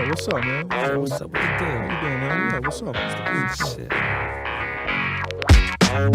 Yo, what's up, man? What's up with the deal? How you doing, man? Yeah, what's up? What's the Shit.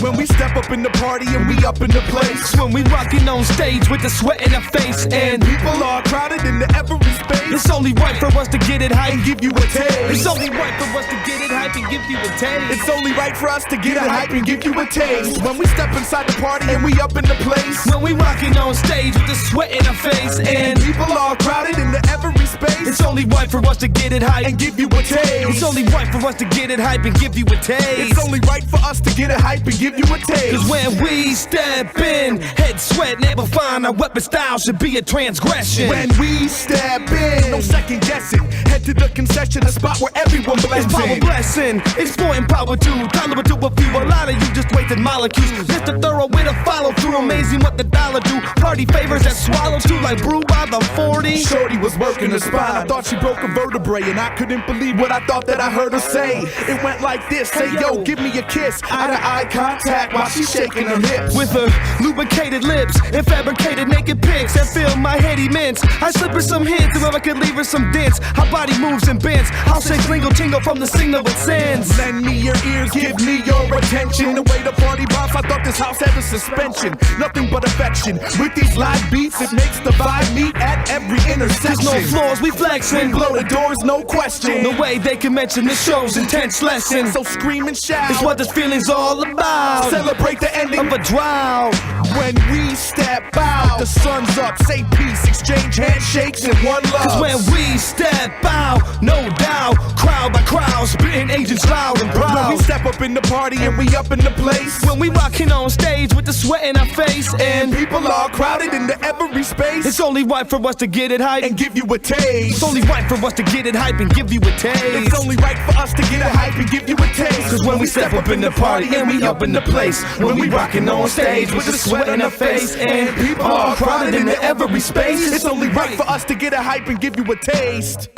When we step up in the party and we up in the place. When we rockin' on stage with the sweat in our face. And people are crowded into every space. It's only right for us to get it hype and give you a taste. It's only right for us to get it hype and give you a taste. It's only right for us to get it hype and give you a taste. When we step inside the party and we up in the place. When we rockin' on stage with the sweat in our face. And people are crowded into every space. It's only right for us to get it hype and give you a taste. It's only right for us to get it hype and give you a taste. It's only right for us to get it hype and give you a taste. Cause when we step in, head sweat, never find our weapon style should be a transgression. When we step in, no second guessing. Head to the concession, a spot where everyone blends It's power blessing, exploiting power too. Tolerant to a few, a lot of you just wasted molecules. Mr. Thorough with a follow through, amazing what the dollar do. Party favors that swallow too, like brew by the 40. Shorty was working her spine, I thought she broke a vertebrae. And I couldn't believe what I thought that I heard her say. It went like this, say yo, give me a kiss. Eye to eye contact while she's shaking her hips. With her lubricated lips and fabricated naked pics that fill my head immense. I slip her some hints where I could leave her some dents. Her body moves and bends. I'll say tingle tingle from the signal it sends. Lend me your ears, give me your attention. The way the party bounce, I thought this house had a suspension. Nothing but affection. With these live beats, it makes the vibe meet at every intersection. There's no flaws, we flexing. Blow the doors, no question. The way they can mention the show's intense lesson. So scream and shout. It's what this feeling's all about. Celebrate the ending of a drought. When we step out, the sun's up, say peace, exchange handshakes and one love. Cause when we step out, no doubt, crowd by crowd, spitting agents loud and proud. When we step up in the party and we up in the place. When we rockin' on stage with the sweat in our face. And people are crowded into every space. It's only right for us to get it hype and give you a taste. It's only right for us to get it hype and give you a taste. It's only right for us to get it hype and give you a taste. Cause when we step up in the party and we up in the place. When we rockin' on stage with the sweat in our face. And people are crowded into every space. It's only right for us to get a hype and give you a taste.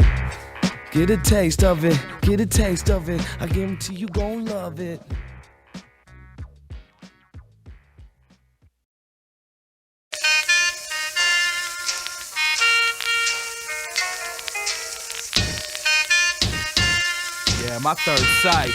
Get a taste of it, get a taste of it. I guarantee you gon' love it. Yeah, my third sight.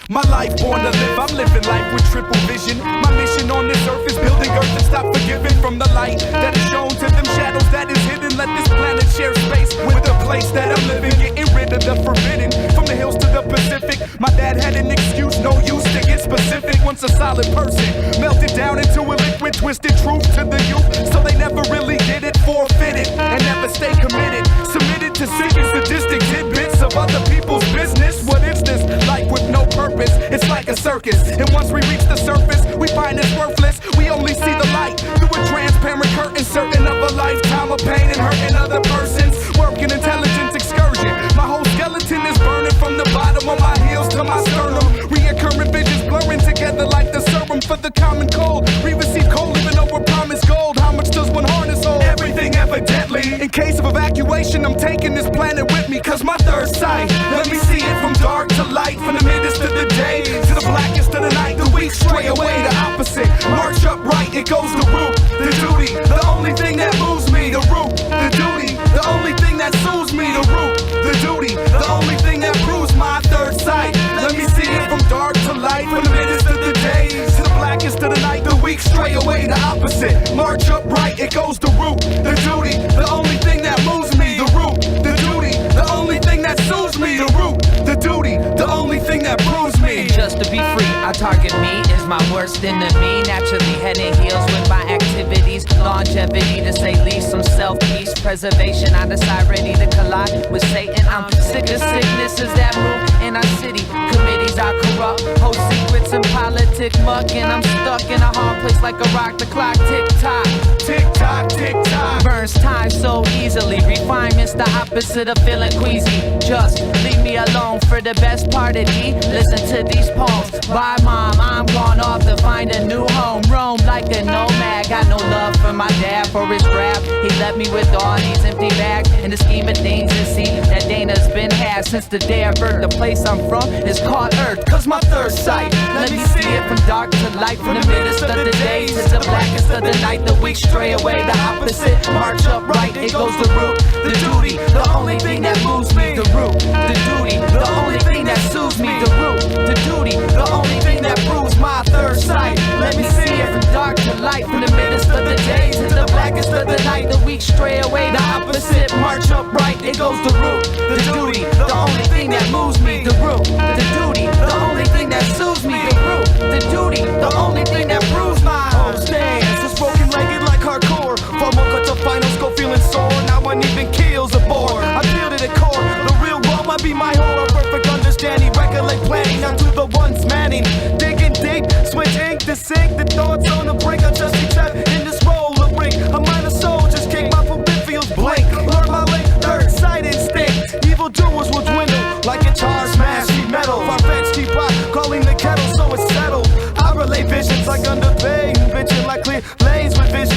My life born to live, I'm living life with triple vision. My mission on this earth is building earth and stop forgiving from the light that is shown to them shadows that is hidden. Let this planet share space with the place that I'm living. Getting rid of the forbidden, from the hills to the Pacific. My dad had an excuse, no use to get specific. Once a solid person, melted down into a liquid, twisted truth to the youth. So they never really did it, forfeited, and never stay committed. Submitted to seeking sadistic tidbits of other people's business. What is this? Life with no purpose. It's like a circus, and once we reach the surface, we find it's worthless. We only see the light through a transparent curtain, certain of a lifetime of pain and hurting other persons. Working intelligence excursion. My whole skeleton is burning from the bottom of my heels to my sternum. Reoccurring visions blurring together like the serum for the common cold. We receive cold even though we're promised gold. How much does one harness hold? Everything evidently. In case of evacuation, I'm taking this planet with me, cause my third sight. Let me see it from dark to light, from the midst of the day to the blackest of the night. The weak stray away, the opposite. March upright, it goes the root, the duty. The only thing that moves me, the root, the duty. The only thing that soothes me, the root, the duty. The only thing that proves my third sight. Let me see it from dark to light, from the midst of the day to the blackest of the night. The weak stray away, the opposite. March upright, it goes the root, the duty. The only thing that moves me, the root, the duty. The only thing that soothes me, the root, the duty. The only thing that proves me. Just to be free, I target me is my worst enemy. Naturally head and heels with my activities. Longevity to say least, some self-peace preservation. I decide ready to collide with Satan. I'm sick of sicknesses that move in our city. Committees are corrupt, hold secrets and politic muck. And I'm stuck in a hard place like a rock. The clock tick-tock, tick-tock, tick-tock. Burns time so easily. Refinement's the opposite of feeling queasy. Just leave me alone for the best part of me. Listen to these poems. Bye mom, I'm gone off to find a new home. Roam like a nomad, got no love for my dad for his grab. He left me with all these empty bags in the scheme of things and see that Dana's been had since the day I birthed. The place I'm from is called Earth, cause my third sight. Let me see it from dark to light, from the midst of the day to the blackest of the night. The weak stray away, the opposite march upright. It goes the root, the duty, the only thing that moves me. The root, the duty, the only thing that soothes me. The root, the duty, the only thing that proves my third sight. Let me see it from dark to light, from the midst of the day to the blackest of the night. The weak stray away, the opposite march upright. It goes the root, the duty, the only thing that moves me. The root, the duty, the only thing that soothes me. The root, the duty, the only thing that proves my whole stance. It's broken legged like hardcore. From Mocha to final score, feeling sore. Now one even kills a bore. I feel to the core. The real world might be my home. A perfect understanding, recollect planning. Now to the ones manning, digging deep, switch ink to sink. The thoughts on the brink. I just accept in this role of ring. A minor soul just kick my peripherals blink. Learn my link, third sight instinct. Evil doers will dwindle like a charged smash sheet metal. Far-fetched teapot calling the kettle, so it's settled. I relay visions like underpaid, bitchin' like clear lanes with vision.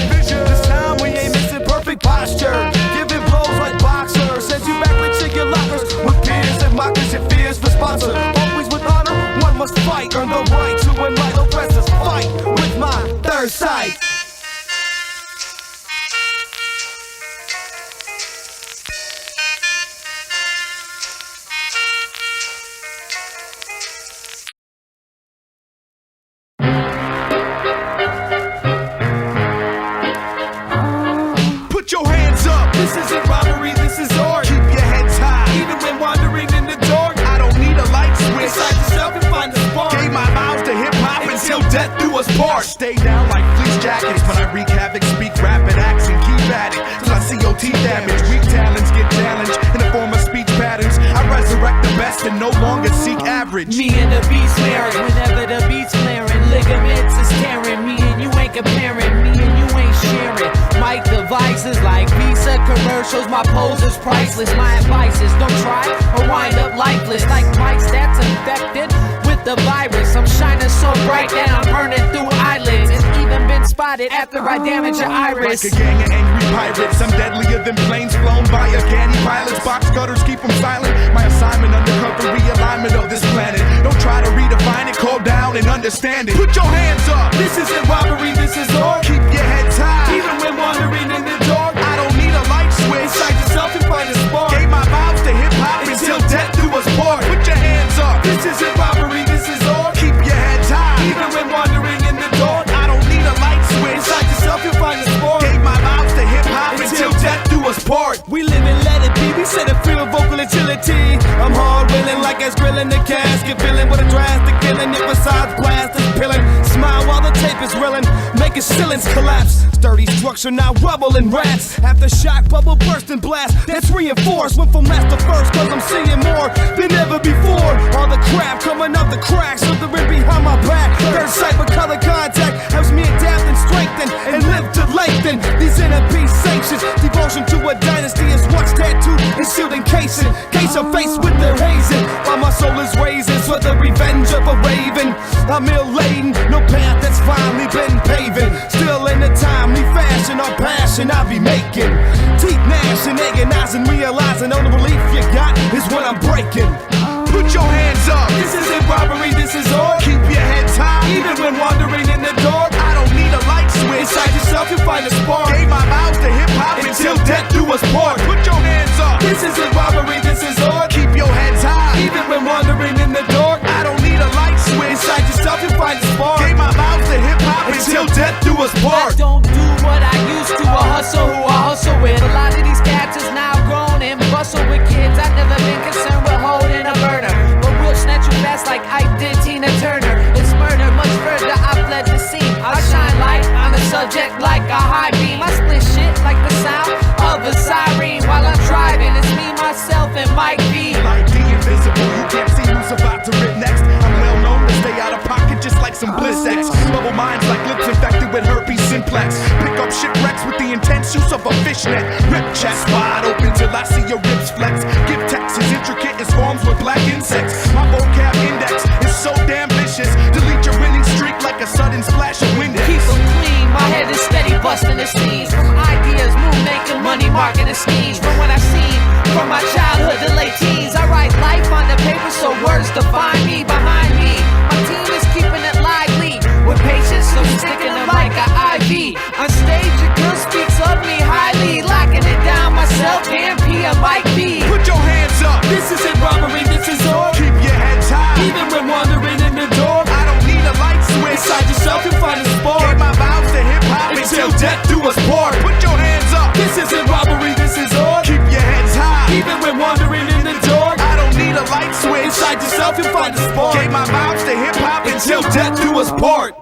This time we ain't missing perfect posture, giving blows like boxers. Send you back with chicken lockers with peers and mockers. Your fears for sponsor, always with honor. One must fight, earn the right to enlighten oppressors. Fight with my third sight. Put your hands up. This isn't robbery, this is art. Keep your heads high. Even when wandering in the dark, I don't need a light switch. inside yourself and find the spark. Gave my vows to hip-hop until death do us part. Stay down like fleece jackets when I wreak havoc, speak rapid acts and keep at it till I see your teeth damage. Weak talents get challenged in the form of speech patterns. I resurrect the best and no longer seek average. Me and the beats married, whenever the beats flaring, ligaments is tearing. Me and you ain't comparing, me and you ain't sharing. Mic devices like Visa commercials, my pose is priceless. My advice is don't try or wind up lifeless. Like mics that's infected with the virus. I'm shining so bright that I'm burning through eyelids. And even been spotted after I damage your iris. Like a gang of angry pirates, I'm deadlier than planes flown by a canny pilots. Box cutters keep them silent. My assignment undercover realignment of this planet. Don't try to redefine it, calm down and understand it. Put your hands up. This isn't robbery, this is art. Keep your heads high. Even when wandering in the dark, I don't need a light switch. inside yourself and find a spark. Gave my vows to hip-hop until death do us part. Put your hands up. This isn't robbery, this is art. Keep your heads high. Even when wandering in the dark, I don't need a light switch. inside yourself you find a spark. Gave my vows to hip-hop until death do us part. We live and let it be, we set it free with vocal agility. I'm hard willing like as grilling the casket, feeling with a drastic feeling. If besides blast is pilling, smile while the tape is reeling, making ceilings collapse. Sturdy structure now rubble and rats. After shock bubble burst and blast, that's reinforced. Went from last to first cause I'm seeing more than ever before. All the crap coming up the cracks, slithering behind my back. Third sight with color contact helps me adapt and strengthen and live to lengthen these inner peace sanctions. Devotion to a dynasty is what's tattooed and sealed in casing. Case I'm faced with their hazing, while my soul is raising for the revenge of a raven. I'm ill-laden, no path that's finally been paving. Still in the timely fashion, our passion I be making. Teeth gnashing, agonizing, realizing all the relief you got is what I'm breaking. Put your hands up. This isn't robbery, this is art. Keep your heads high. Even when wandering in the dark, I don't need a light switch. inside yourself you find a spark. Gave my vows to hip-hop until death do us part. Put your hands up. This isn't robbery, this is art. Keep your heads high. Even when wandering in the dark, I don't need a light switch. inside yourself you find a spark. Gave my vows to hip-hop until death do us I part. don't do what I used to, a hustle who I hustle with. A lot of these cats is now grown and bustle with kids. I've never been concerned with holding a burner, but we'll snatch you fast like I did Tina Turner. It's murder, much further I fled the scene. I shine light on the subject like a high beam. I split shit like the sound of a siren while I'm driving. It's me, myself, and Mike B. Like the invisible, you can't see who's about to rip next. I'm well known to stay out of pocket just like some Bliss X. Bubble minds like lips infected with herpes simplex. Pick up shipwrecks with the intense use of a fishnet. Rip chest wide open till I see your ribs flex. Give text as intricate as forms with black insects. My vocab index is so damn vicious. Delete your winning streak like a sudden splash of wind. Keep 'em clean, My head is steady busting the seams from ideas, moon making, money marketing schemes. From what I seen from my childhood to late teens, I write life on the paper so words define me. Behind me, my team is keeping it lively with patience, so sticking them like an IV. On stage, your girl speaks of me highly, locking it down myself and P. Mike B. Put your hands up. This isn't robbery, this is all. Keep your heads high. Even when wandering in the dark, I don't need a light switch. inside yourself and find a Gave spark. my vows to hip hop Until death do us part. Put your hands up. This isn't robbery, this is art. Keep your heads high. Even when wandering in the dark, I don't need a light switch. inside yourself and find a spark. Gave my vows to hip hop Until death do us part.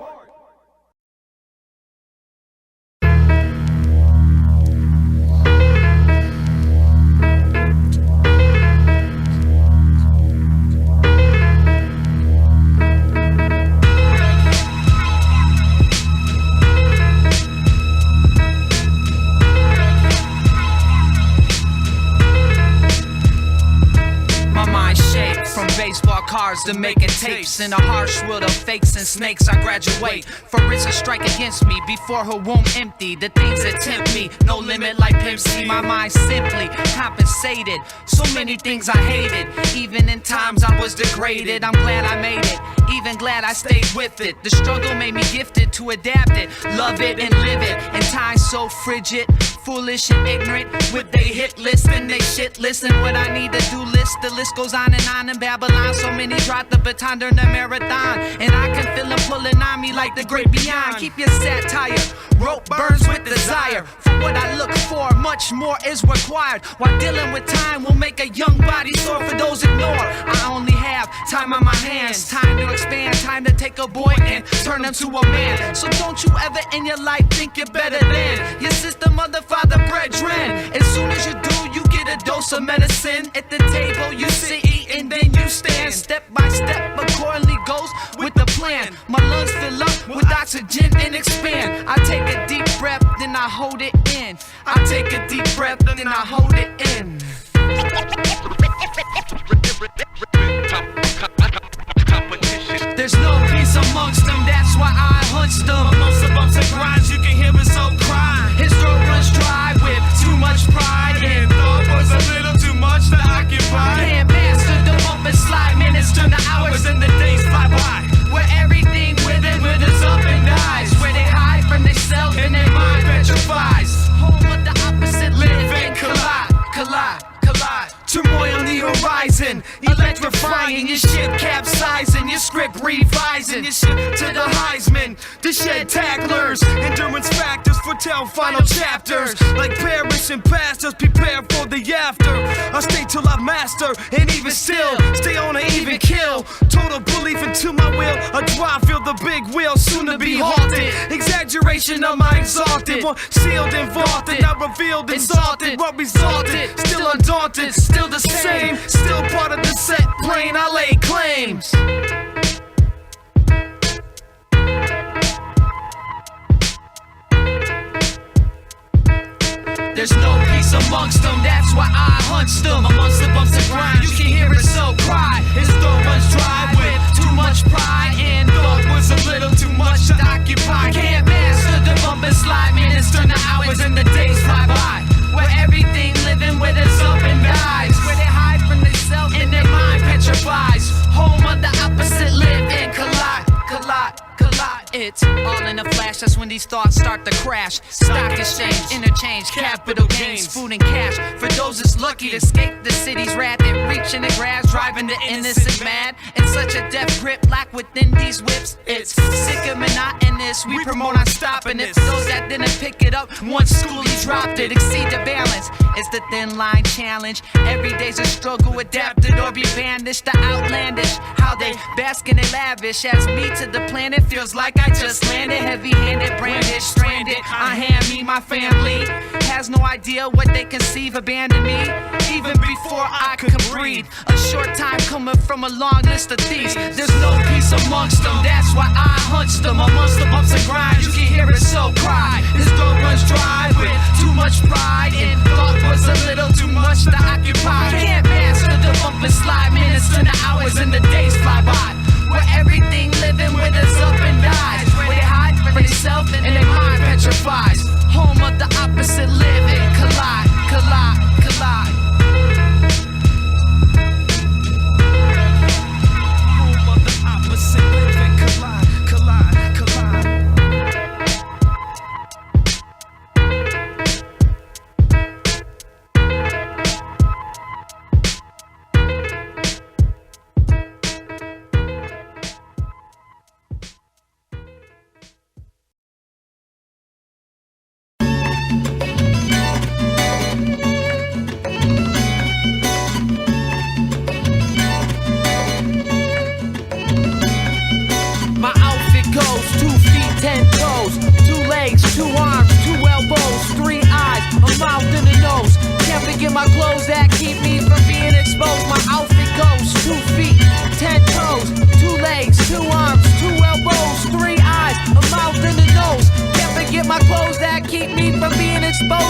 Baseball cards to making tapes in a harsh world of fakes and snakes. I graduate for it's a strike against me before her womb empty. The things that tempt me, no limit like Pimp C. My mind simply compensated. So many things I hated, even in times I was degraded. I'm glad I made it, even glad I stayed with it. The struggle made me gifted to adapt it, love it and live it. In times so frigid, foolish and ignorant, with they hit list and they shit list and what I need to do list. The list goes on in Babylon. So many drop the baton during the marathon, and I can feel them pulling on me like the great beyond. Keep your satire, rope burns with desire. For what I look for, much more is required. While dealing with time will make a young body sore for those ignore. I only have time on my hands, time to expand, time to take a boy and turn him to a man. So don't you ever in your life think you're better than your sister, mother, father, brethren. As soon as you do, you get a dose of medicine. At the table you sit, eat, and then you stand. Step by step, accordingly goes with the plan. My lungs fill up with oxygen and expand. I take a deep breath, then I hold it in. I take a deep breath, then I hold it in. There's no peace amongst them, that's why I hunched them. Amongst the bumps and grinds, you can hear his soul cry. His throat runs dry with too much pride, and thought was a little too much to occupy. Can't master the bump and slide, minutes turn to hours and the days fly by. Where everything withers up and dies. Where they hide from themselves and their mind petrifies. Home of the opposite, live and collide, collide, collide. Turmoil on the horizon, electrifying. Your ship capsizing, your script revising. Your ship to the Heisman, the shed tacklers. Endurance factors foretell final chapters. Like parents and pastors, prepare for the after. I stay till I master, and even still, stay on an even kill. Total belief into my will, a drive, feel the big wheel, soon to be halted. Exaggeration of my exalted, one sealed and vaulted, not revealed, exalted, what resulted. Still undaunted, still the same, still part of the set plane, I lay claims. There's no peace amongst them, that's why I hunched them. Amongst the bumps and grinds, you can hear it so cry. His throat runs dry with too much pride, and thought was a little too much to occupy. Can't master the bump and slide, minutes turn to hours and the days fly by. Where everything living withers up and dies. Where they hide from themselves and their mind petrifies. Home of the opposite, live and collide, collide, collide. It's all in a flash, that's when these thoughts start to crash. Stock exchange, interchange, capital gains, food and cash. For those that's lucky to escape the city's wrath and reach in the grass, driving the innocent mad. In such a death grip, locked within these whips. It's sick and monotonous, we promote on stopping it. For those that didn't pick it up, once schoolie dropped it. Exceed the balance, it's the thin line challenge. Every day's a struggle, adapted or be banished. The outlandish, how they basking and lavish. As me to the planet, feels like I just landed. Heavy-handed, branded, stranded. On hand, me, my family has no idea what they conceive, abandon me even before I could breathe. A short time coming from a long list of thieves. There's no peace amongst them, that's why I hunched them. Amongst the bumps and grinds, you can hear it so cry. His throat runs dry with too much pride, and thought was a little too much to occupy. Can't master the bump and slide, minutes turn to hours and the days fly by. Where everything living withers up and dies. Where they hide from themselves and their mind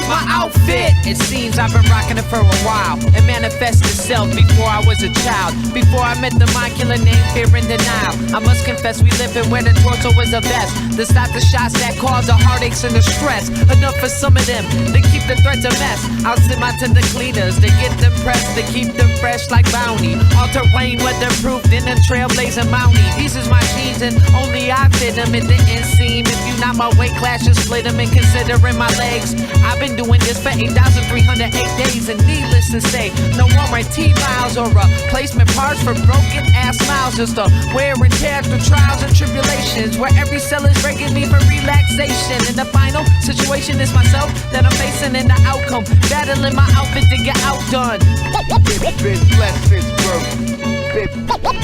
My outfit, it seems I've been rocking it for a while. It manifested itself before I was a child. Before I met the mind-killer name, fear and denial. I must confess we live in where the torso is a vest to stop the shots that cause the heartaches and the stress. Enough for some of them to keep the threats a mess. I'll send my to the cleaners to get them pressed, to keep them fresh like bounty. All terrain, weatherproof, then a trailblazing mountie. These is my jeans and only I fit them at the inseam. If you not my weight class, just split them and considering my legs. I've been doing this for 8,308 days, and needless to say, no warranty miles or replacement parts for broken ass miles. Just a wear and tear through trials and tribulations, where every cell is begging me for relaxation. And the final situation is myself that I'm facing, and the outcome battling my outfit to get outdone. Been blessed since birth.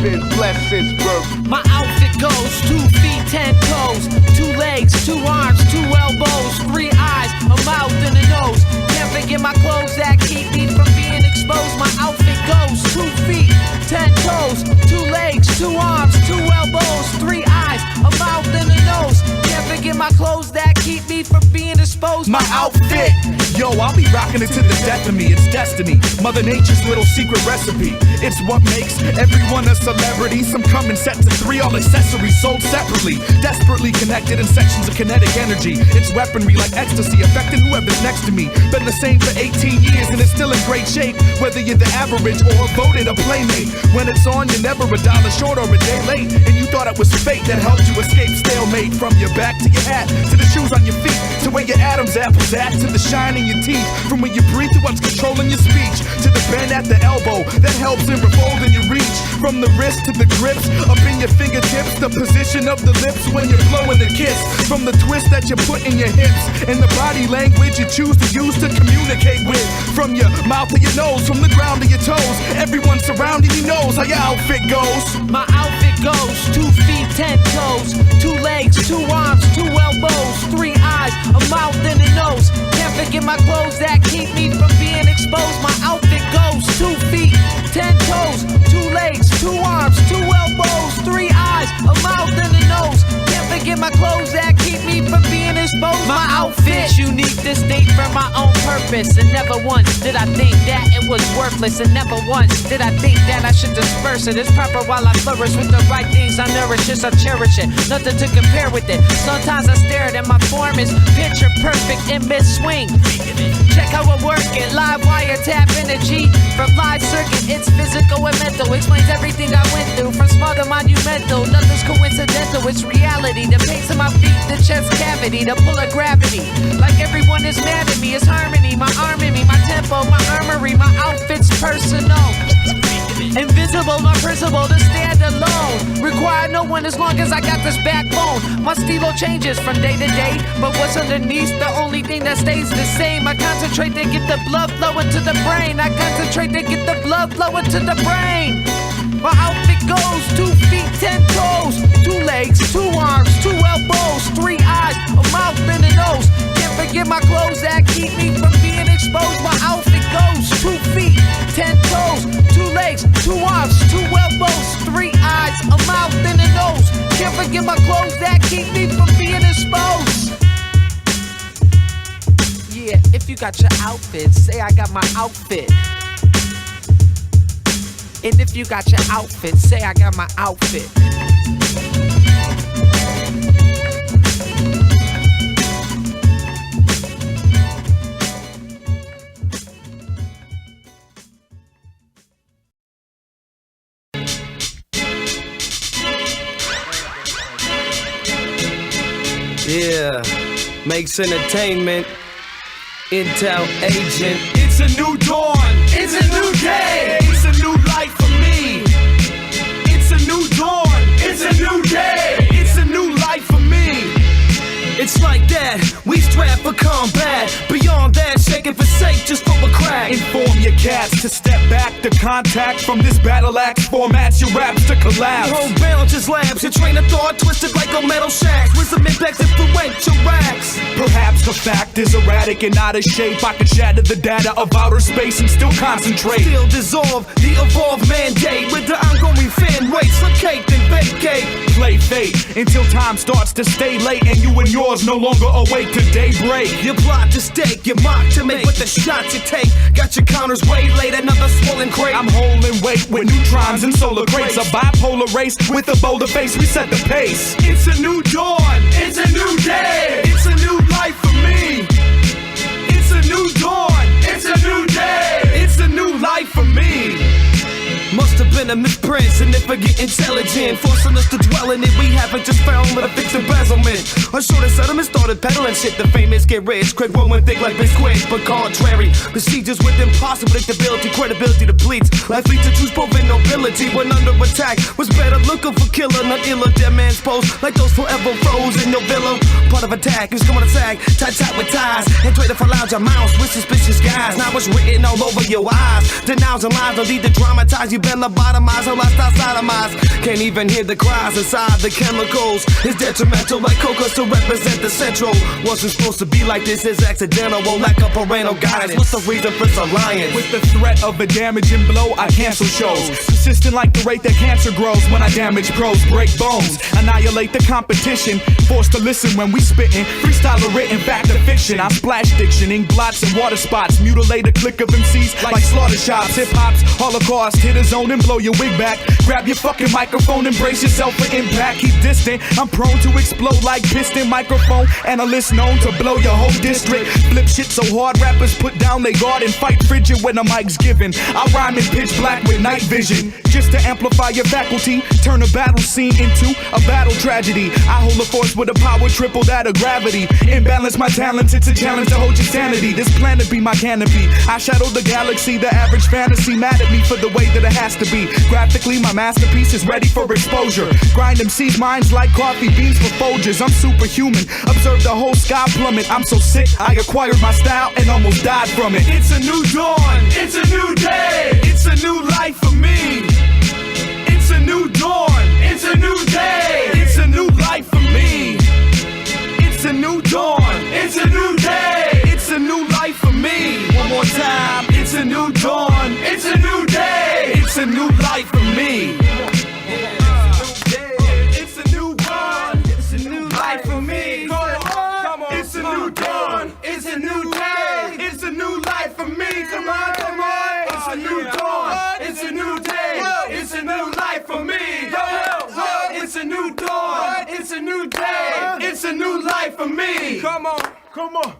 Been blessed since birth. My outfit goes 2 feet, 10 toes, 2 legs, 2 arms, 2 elbows, 3 eyes, a mouth and a nose. Can't forget my clothes that keep me from being exposed. My outfit goes 2 feet, 10 toes, 2 legs, 2 arms, 2 elbows, 3 eyes, a mouth and a nose. Can't forget my clothes that keep me from being exposed. My outfit, yo, I'll be rocking it to the death of me. It's destiny, Mother Nature's little secret recipe. It's what makes everyone a celebrity. Some come in sets of 3, all accessories sold separately, desperately connected in sections of kinetic energy. It's weaponry like ecstasy, affecting whoever's next to me. Been the same for 18 years and it's still in great shape, whether you're the average or voted a playmate. When it's on, you're never a dollar short or a day late, and you thought it was fate that helped you escape stalemate. From your back to your hat, to the shoes on your feet, to where your Adam's apple's at, to the shine in your teeth, from where you breathe to what's controlling your speech, to the bend at the elbow that helps in refolding your reach, from the wrist to the grips, up in your fingertips, the position of the lips when you're blowing the kiss, from the twist that you put in your hips, and the body language you choose to use to communicate with, from your mouth to your nose, from the ground to your toes. Everyone surrounding you knows how your outfit goes. My outfit goes 2 feet, 10 toes, 2 legs, 2 arms, 2 elbows, 3 eyes, a mouth and a nose. Can't forget my clothes that keep me from being exposed. My outfit goes 2 feet, 10 toes, 2 legs, 2 arms, 2 elbows, 3 eyes, a mouth and a nose. Can't forget my clothes that keep me from being exposed. My outfit's unique, distinct from my own purpose, and never once did I think that it was worthless, and never once did I think that I should disperse it. It's proper while I flourish with the right things I nourish it, I cherish it, nothing to compare with it. Sometimes I stare at it, my form is picture perfect in mid-swing. Check how I work it, live wiretap energy from live circuit. It's physical and mental, explains everything I went through, from small to monumental. Nothing's coincidental, it's reality. The pace of my feet, the chest cavity, the pull of gravity. Like everyone is mad at me, it's harmony. My arm in me, my tempo, my armory. My outfit's personal, invisible, my principle to stand alone. Require no one as long as I got this backbone. My stilo changes from day to day, but what's underneath the only thing that stays the same. I concentrate to get the blood flowing to the brain. I concentrate to get the blood flowing to the brain. My outfit goes 2 feet, 10 toes, 2 legs, 2 arms, 2 elbows, 3 eyes, a mouth and a nose. Can't forget my clothes that keep me from being exposed. My outfit goes 2 feet, 10 toes, 2 legs, 2 arms, 2 elbows, 3 eyes, a mouth and a nose. Can't forget my clothes that keep me from being exposed. Yeah, if you got your outfit, say I got my outfit. And if you got your outfit, say I got my outfit. Yeah, makes entertainment, intel agent. It's a new dawn, it's a new day, it's a new life for me. It's a new dawn, it's a new day, it's a new life for me. It's like that, we strap for combat. Beyond that, shaking for safety. fake just for a crack. Inform your cats to step back to contact from this battle axe. Formats your raps to collapse. Whole balance is labs, your train of thought twisted like a metal shacks. With some impacts influential racks. Perhaps the fact is erratic and out of shape. I could shatter the data of outer space and still concentrate. Still dissolve the evolved mandate with the ongoing fan race. Locate then vacate. Play fate until time starts to stay late and you and yours no longer awake to daybreak. You plot to stake, you mock to make with the shots you take. Got your counters way late, another swollen crate. I'm holding weight with neutrons and solar crates. A bipolar race with a boulder face, we set the pace. It's a new dawn, it's a new day. It's a new life for me. It's a new dawn, it's a new day. It's a new life for me. Must have been a misprint, significant intelligent, forcing us to dwell in it. We haven't just found with a fixed embezzlement. A shorter settlement started peddling shit. The famous get rich quick, one think like biscuits, but contrary procedures with impossible predictability, credibility depletes. Life leads to truth, proven nobility. When under attack, was better looking for killer, not iller. Dead man's pose, like those forever froze in your villa. Part of attack, is coming to sag, tight with ties, and traded for lounge amounts with suspicious guys. Now it's written all over your eyes. Denials and lies don't need to dramatize. You been lobotomized or lifestyle sodomized. Can't even hear the cries inside the chemicals. It's detrimental like cocos to represent the central. Wasn't supposed to be like this, is accidental. Won't lack of parental guidance. What's the reason for this alliance? With the threat of a damaging blow, I cancel shows. Persistent like the rate that cancer grows. When I damage pros, break bones, annihilate the competition. Forced to listen when we spittin'. Freestyle or written, fact or fiction. I splash diction, ink blots and water spots. Mutilate a click of MCs like slaughter shops. Hip hop's Holocaust, hit a zone and blow your wig back. Grab your fucking microphone and brace yourself for impact. Keep distant, I'm prone to explode like piston. Microphone analyst known to blow your whole district. Flip shit so hard rappers put down they guard and fight frigid when the mic's given. I rhyme in pitch black with night vision, just to amplify your faculty. Turn a battle scene into a battle tragedy. I hold a force with a power triple that of gravity. Imbalance my talents, it's a challenge to hold your sanity. This planet be my canopy. I shadow the galaxy, the average fantasy mad at me for the way that it has to be. Graphically, my masterpiece is ready for exposure. Grind MC's minds like coffee beans for Folgers. I'm superhuman. Observe the whole sky plummet. I'm so sick, I acquired my style and almost died from it. It's a new dawn, it's a new day. It's a new life for me. It's a new dawn, it's a new day. It's a new life for me. It's a new dawn, it's a new day. It's a new life for me. One more time. It's a new dawn, it's a new day. It's a new life for me. It's a new dawn, it's a new life for me. Come on, it's a new dawn, it's a new day. It's a new life for me. Come on, come on. It's a new dawn, it's a new day. It's a new life for me. It's a new dawn, it's a new day. It's a new life for me. Come on, come on.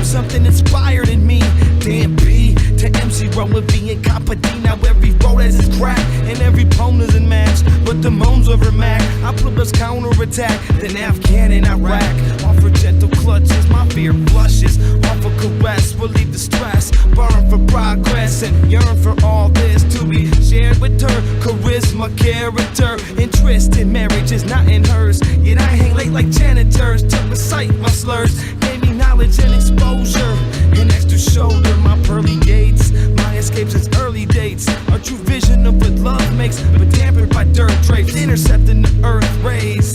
Something inspired in me. Damn B to MC, rolling V and Coppa I put us counterattack, then Afghan and Iraq. Offer gentle clutches, my fear blushes. Offer caress, relieve the stress. Burn for progress and yearn for all this to be shared with her. Charisma, character, interest in marriage is not in hers. Yet I hang late like janitors to recite my slurs. Gave me knowledge and exposure, an extra shoulder, my pearly gates. My escapes as early dates, a true vision of what love makes, but tampered by dirt drapes, intercepting the earth rays.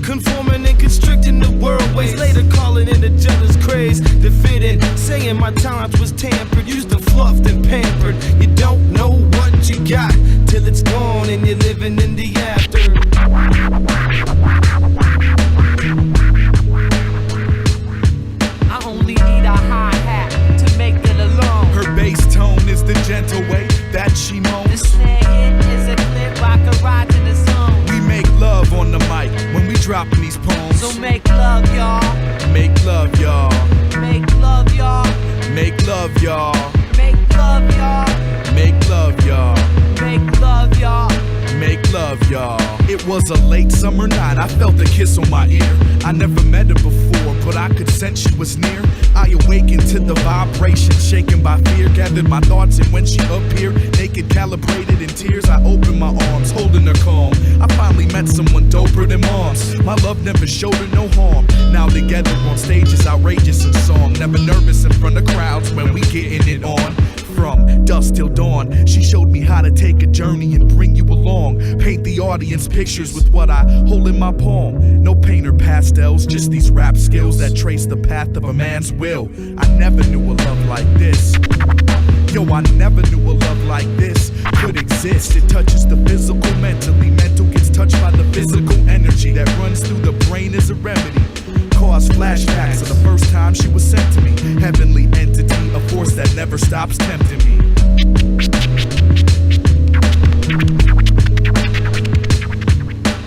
Conforming and constricting the world ways, later calling in the jealous craze to fit in, saying my talent was tampered, used to fluffed and pampered. You don't know what you got till it's gone and you're living in the after. I only need a hi-hat to make it alone. Her bass tone is the gentle way that she The moans. snare hit is a clip I can ride in the zone. We make love on the mic when we dropping these poems. So make love, y'all. Make love, y'all. Make love, y'all. Make love, y'all. Make love, y'all. Make love, y'all. Make love, y'all. Make love, y'all. It was a late summer night, I felt a kiss on my ear. I never met her before, but I could sense she was near. I awakened to the vibration, shaken by fear. Gathered my thoughts, and when she appeared, naked, calibrated in tears, I opened my arms, holding her calm. I finally met someone doper than moms. My love never showed her no harm. Now together on stage is outrageous in song. Never nervous in front of crowds when we getting it on. From dusk till dawn, she showed me how to take a journey and bring you along. Paint the audience pictures with what I hold in my palm. No paint or pastels, just these rap skills that trace the path of a man's will. I never knew a love like this. Yo, I never knew a love like this could exist. It touches the physical mentally. Mental gets touched by the physical energy that runs through the brain as a remedy. Cause flashbacks of the first time she was sent to me. Heavenly entity, a force that never stops tempting me.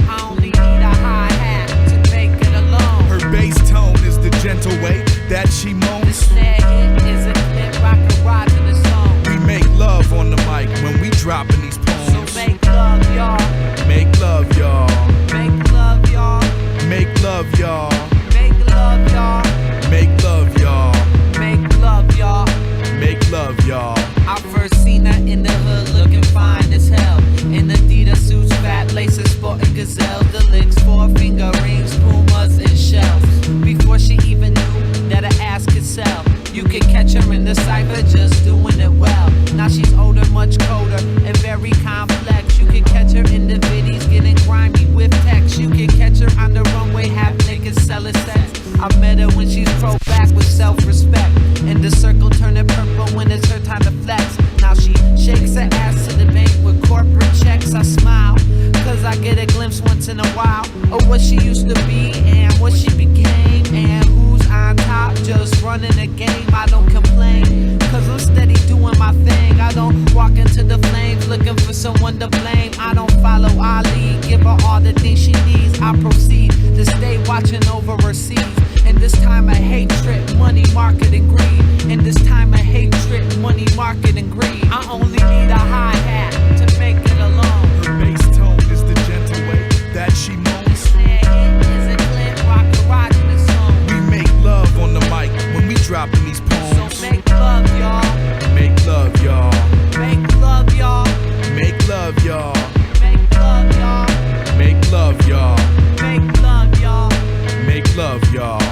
I only need a hi-hat to make it alone. Her bass tone is the gentle way that she The moans. snare hit is a clip I can ride in the zone. We make love on the mic when we dropping these poems. So make love, y'all. Make love, y'all. Make love, y'all. Make love, y'all. Make love, y'all. Make love, y'all. Make love, y'all. Make love, y'all. I first seen her in the hood looking fine as hell. In Adidas suits, fat laces, sporting gazelle. The licks, 4-finger rings, pumas and shells. Before she even knew that her ass could sell. You could catch her in the cypher just doing it well. Now she's older, much colder, and very complex. You can catch her in the viddies getting grimy with text. You can catch her on the runway half naked selling sex. I met her when she's pro back with self-respect. In the circle turning purple when it's her time to flex. Now she shakes her ass to the bank with corporate checks. I smile, cause I get a glimpse once in a while of what she used to be and what she became. And who's on top, just running the game. I don't complain, cause I'm steady doing my thing. I don't walk into the flames looking for someone to blame. I don't follow Ali, give her all the things she needs. I proceed to stay watching over her seas. In this time of hatred, money, market, and greed. In this time of hatred, money, market, and greed. I only need a hi-hat to make it alone. Her bass tone is the gentle way that she moans. Snare hit is a clip, rock and ride in the zone. We make love on the mic when we dropping these poems. So make love, y'all. Make love, y'all. Make love, y'all. Make love, y'all. Make love, y'all. Make love, y'all. Make love, y'all. Make love, y'all.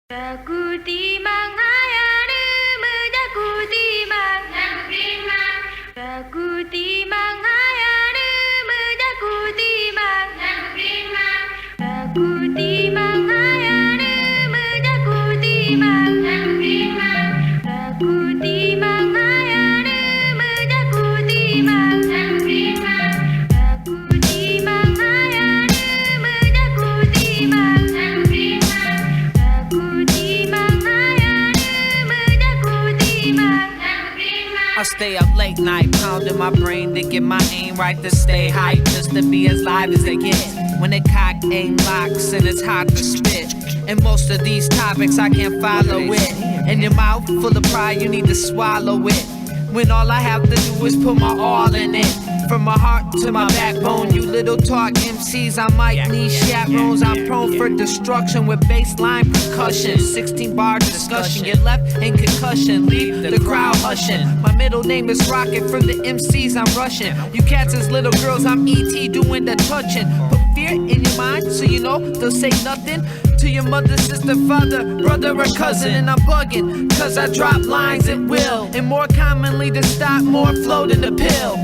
Jagutimang hayare menjagutimang Jagutimang Jagutimang hayare menjagutimang Jagutimang Jagutimang hayare menjagutimang Jagutimang Jagutimang hayare menjagutimang Jagutimang Jagutimang I stay up late night, pounding my brain to get my aim right, to stay hype, just to be as live as they get. When they cock aim locks and it's hot to spit. And most of these topics I can't follow it. And your mouth full of pride, you need to swallow it. When all I have to do is put my all in it. From my heart to my backbone, you little talk MCs, I might need chaperones. I'm prone for destruction with bassline percussion. 16 bar discussion, get left in concussion, leave the crowd hushing. My middle name is Rocket, for the MCs I'm rushing. You cats as little girls, I'm E.T. doing the touching. Put fear in your mind so you know they'll say nothing to your mother, sister, father, brother, or cousin. And I'm bugging, cause I drop lines at will. And more commonly to stop more flow than the pill.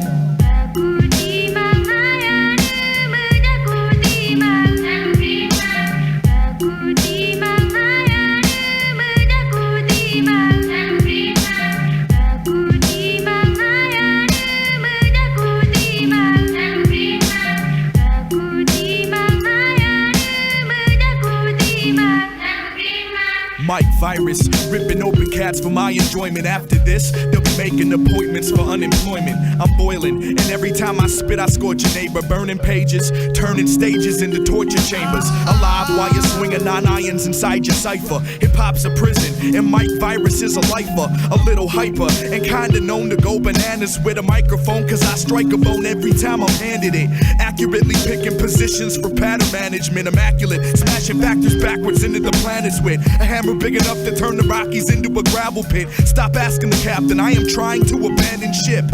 Mike Virus, ripping open cats for my enjoyment. After this, they'll be making appointments for unemployment. I'm boiling, and every time I spit, I scorch your neighbor. Burning pages, turning stages into torture chambers. Alive while you're swinging 9 irons inside your cipher. Hip-hop's a prison, and Mike Virus is a lifer. A little hyper, and kinda known to go bananas with a microphone, cause I strike a bone every time I'm handed it. Accurately picking positions for pattern management. Immaculate, smashing factors backwards into the planets with a hammer big enough to turn the Rockies into a gravel pit. Stop asking the captain, I am trying to abandon ship.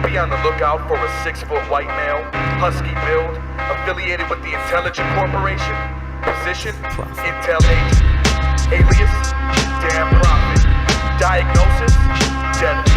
Be on the lookout for a 6-foot white male, husky build, affiliated with the Intelligent Corporation. Position, Intel agent. Alias, damn prophet. Diagnosis, deadly.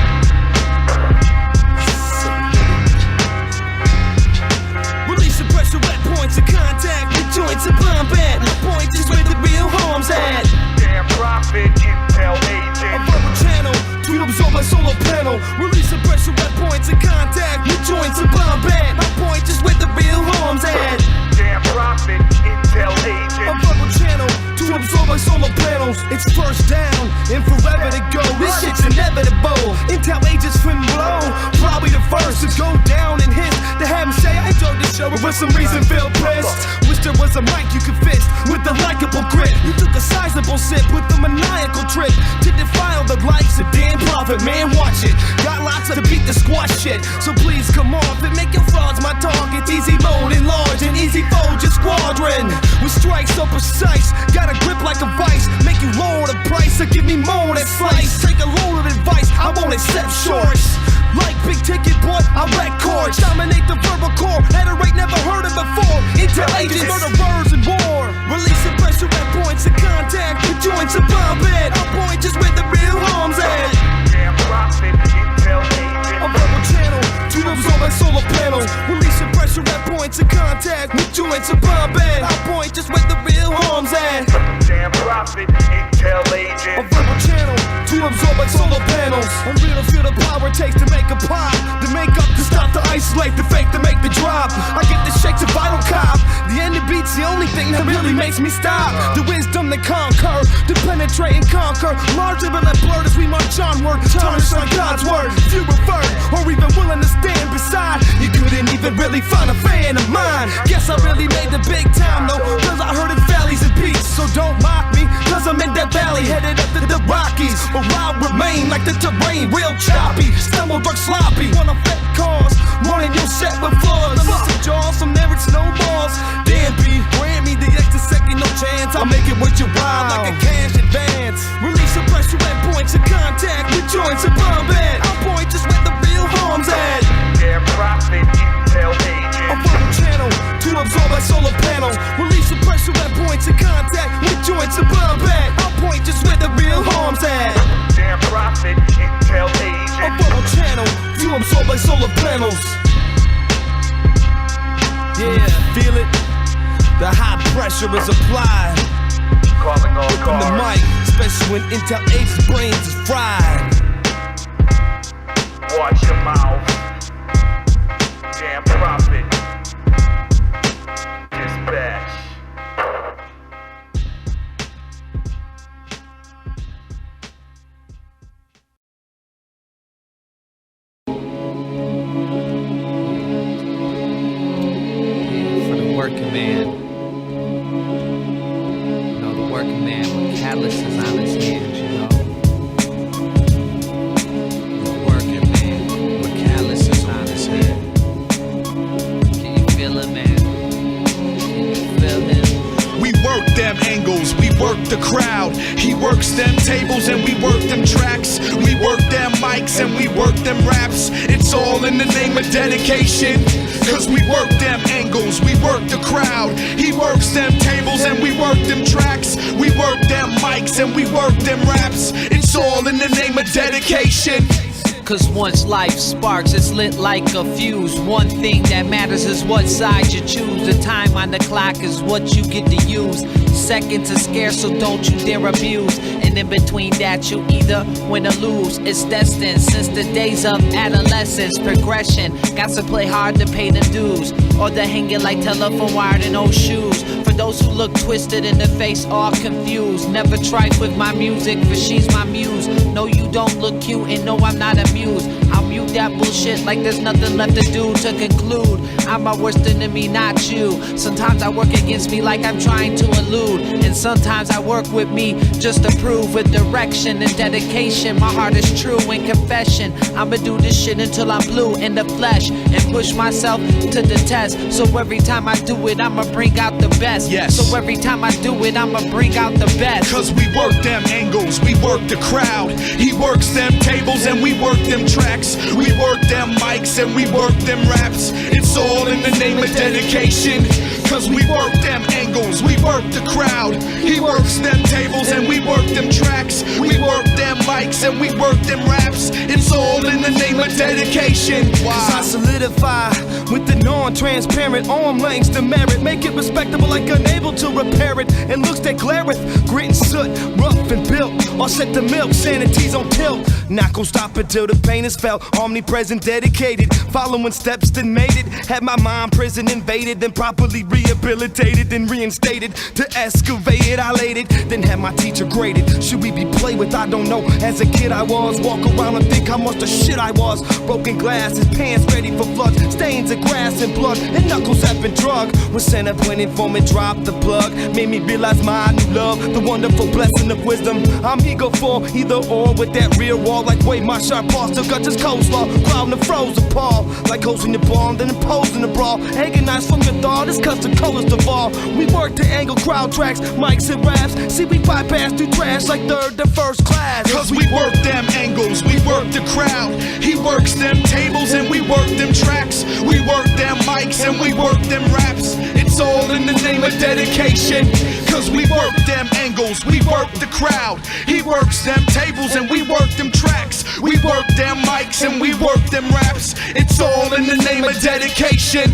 Release the pressure at points of contact with joints of combat. My point is where the real harm's at. Damn prophet, Intel A agent. verbal channel to absorb my solar panel. Release the pressure at points of contact with joints of combat. My point is where the real harm's at. Damn prophet, Intel A agent. verbal channel to absorb my solar panels. It's first down and forever to go. This shit's inevitable. Intel agents fin blow. Probably the first to go down and hit. To have him say I enjoyed the show, but for some reason feel pissed. Wish there was a mic you could fist with a likable grip. You took a sizable sip with a maniacal trick to defile the likes of damn prophet. Man, watch it. Got lots to beat the squash shit. So please come off and make your frauds my target. Easy mode enlarge and easy fold your squadron. With strikes so precise, got a grip like a vice. Make you lower the price or give me more than slice. Take a load of advice, I won't accept shorts. Like big ticket boy, I wreck chords. Dominate the verbal core at a rate never heard of before. Intel agents murder birds and war. Release the pressure at points of contact with joints of bombing. Our point is where the real harm's at. Damn prophet, Intel agent. A verbal channel to absorb my solar panels. Release the pressure at points of contact with joints of bombing. Our point is where the real harm's at. Damn prophet, Intel agent. A verbal channel to absorb my solar panels. I'm real to feel the power it takes to make a pop. The makeup to stop, to isolate, the fake to make the drop. I get the shakes of vital cop. The end of beat's the only thing that really makes me stop. The wisdom to conquer, to penetrate and conquer. Larger than that blurred as we march onward. Tarnished like God's word. Few referred, or even willing to stand beside. You couldn't even really find a fan of mine. Guess I really made the big time though, cause I heard it valleys and peaks. So don't mock me, cause I'm in that valley, headed up to the Rockies. But I'll remain like the terrain, real choppy. Stumble drug sloppy, wanna fat cars, running your set with flaws. I'm missing jaws, from there it's no balls. Damn B, grant me the extra second, no chance. I'll make it with your wild like a cash advance. Release a pressure at points of contact with joints above it. I'll point just where the real harm's at. Damn profit, intel agent. A funnel channel to absorb like solar panels. Release the pressure at points of contact with joints above it. I'll point just where the real harm's at. Damn profit, intel agent. A funnel channel to absorb like solar panels. Yeah, feel it? The high pressure is applied. Calling all From the cars. mic, especially when intel agent's brains is fried. Watch your mouth. Damn profit. Dispatch. For the working man. You know, the working man with calluses on his hands, you know. The working man with calluses on his hands. Can you feel it, man? Can you feel him? We work them angles, we work the crowd. He works them tables and we work them tracks. We work them mics and we work them raps. It's all in the name of dedication. Cause we work them angles, we work the crowd. He works them tables and we work them tracks. We work them mics and we work them raps. It's all in the name of dedication. Cause once life sparks, it's lit like a fuse. One thing that matters is what side you choose. The time on the clock is what you get to use. Seconds are scarce, so don't you dare abuse. And in between that, you either win or lose. It's destined since the days of adolescence. Progression, got to play hard to pay them dues. Or the hanging like telephone wire and old shoes. For those who look twisted in the face, all confused. Never tripe with my music, for she's my muse. No, you don't look cute, and no, I'm not amused. I'll mute that bullshit like there's nothing left to do. To conclude, I'm my worst enemy, not you. Sometimes I work against me like I'm trying to elude. And sometimes I work with me just to prove with direction and dedication. My heart is true in confession. I'ma do this shit until I'm blue in the flesh and push myself to the test. So every time I do it, I'ma bring out the best. Yes. So every time I do it, I'ma bring out the best. Cause we work them angles, we work the crowd. He works them tables and we work them tracks. We work them mics and we work them raps. It's all in the name of dedication. Cause we work them angles, we work the crowd. He works them tables and we work them tracks. We work them mics and we work them raps. It's all in the name of dedication. Cause I solidify with the non-transparent arm lengths to merit. Make it respectable like unable to repair it. And looks that glareth, grit and soot, rough and built. All set to milk, sanity's on tilt. Not gon' stop until the pain is felt. Omnipresent, dedicated, following steps that made it. Had my mind prison invaded, then properly rehabilitated, then reinstated. To excavate it, I laid it, then had my teacher graded. Should we be played with? I don't know. As a kid I was, walk around and think how much the shit I was. Broken glasses, pants ready for flood, stains of grass and blood, and knuckles have been drug. Was sent up when informant dropped the plug. Made me realize my new love, the wonderful blessing of wisdom. I'm eager for either or with that rear wall. Like way my sharp paw still got this coleslaw. Crowd and frozen paw, like hosting the ball, then imposing the brawl. Agonize from your thought, it's custom colors to fall. We work to angle crowd tracks, mics and raps. See, we bypass through trash like third to first class. Cause we work them angles, we work the crowd. He works them tables and we work them tracks. We work them mics and we work them raps. It's all in the name of dedication. Cause we work them angles, we work the crowd. He works them tables and we work them tracks. We work them mics and we work them raps. It's all in the name of dedication.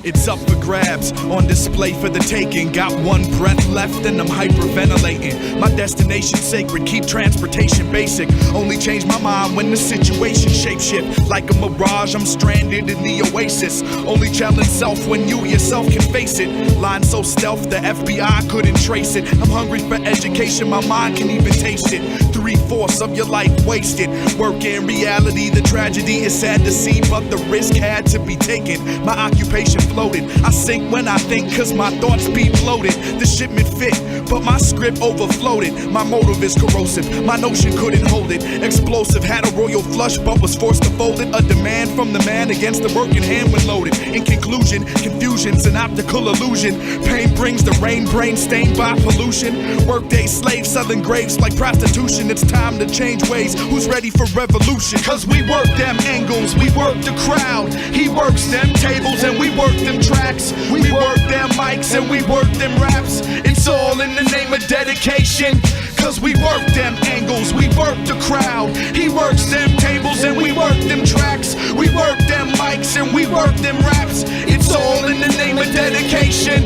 It's up for grabs, on display for the taking. Got one breath left and I'm hyperventilating. My destination's sacred, keep transportation basic. Only change my mind when the situation shapeshift. Like a mirage, I'm stranded in the oasis. Only challenge self when you yourself can face it. Line so stealth, the FBI couldn't trace it. I'm hungry for education, my mind can even taste it. 3/4 of your life wasted. Work in reality, the tragedy is sad to see, but the risk had to be taken. My occupation exploded. I sink when I think, cause my thoughts be bloated. The shipment fit, but my script overfloated. My motive is corrosive, my notion couldn't hold it. Explosive, had a royal flush, but was forced to fold it. A demand from the man against the working hand when loaded. In conclusion, confusion's an optical illusion. Pain brings the rain, brain stained by pollution. Workday slaves selling graves like prostitution. It's time to change ways. Who's ready for revolution? Cause we work them angles, we work the crowd. He works them tables and we work them tracks. We work them mics and we work them raps. It's all in the name of dedication. Cause we work them angles, we work the crowd. He works them tables and we work them tracks. We work them mics and we work them raps. It's all in the name of dedication.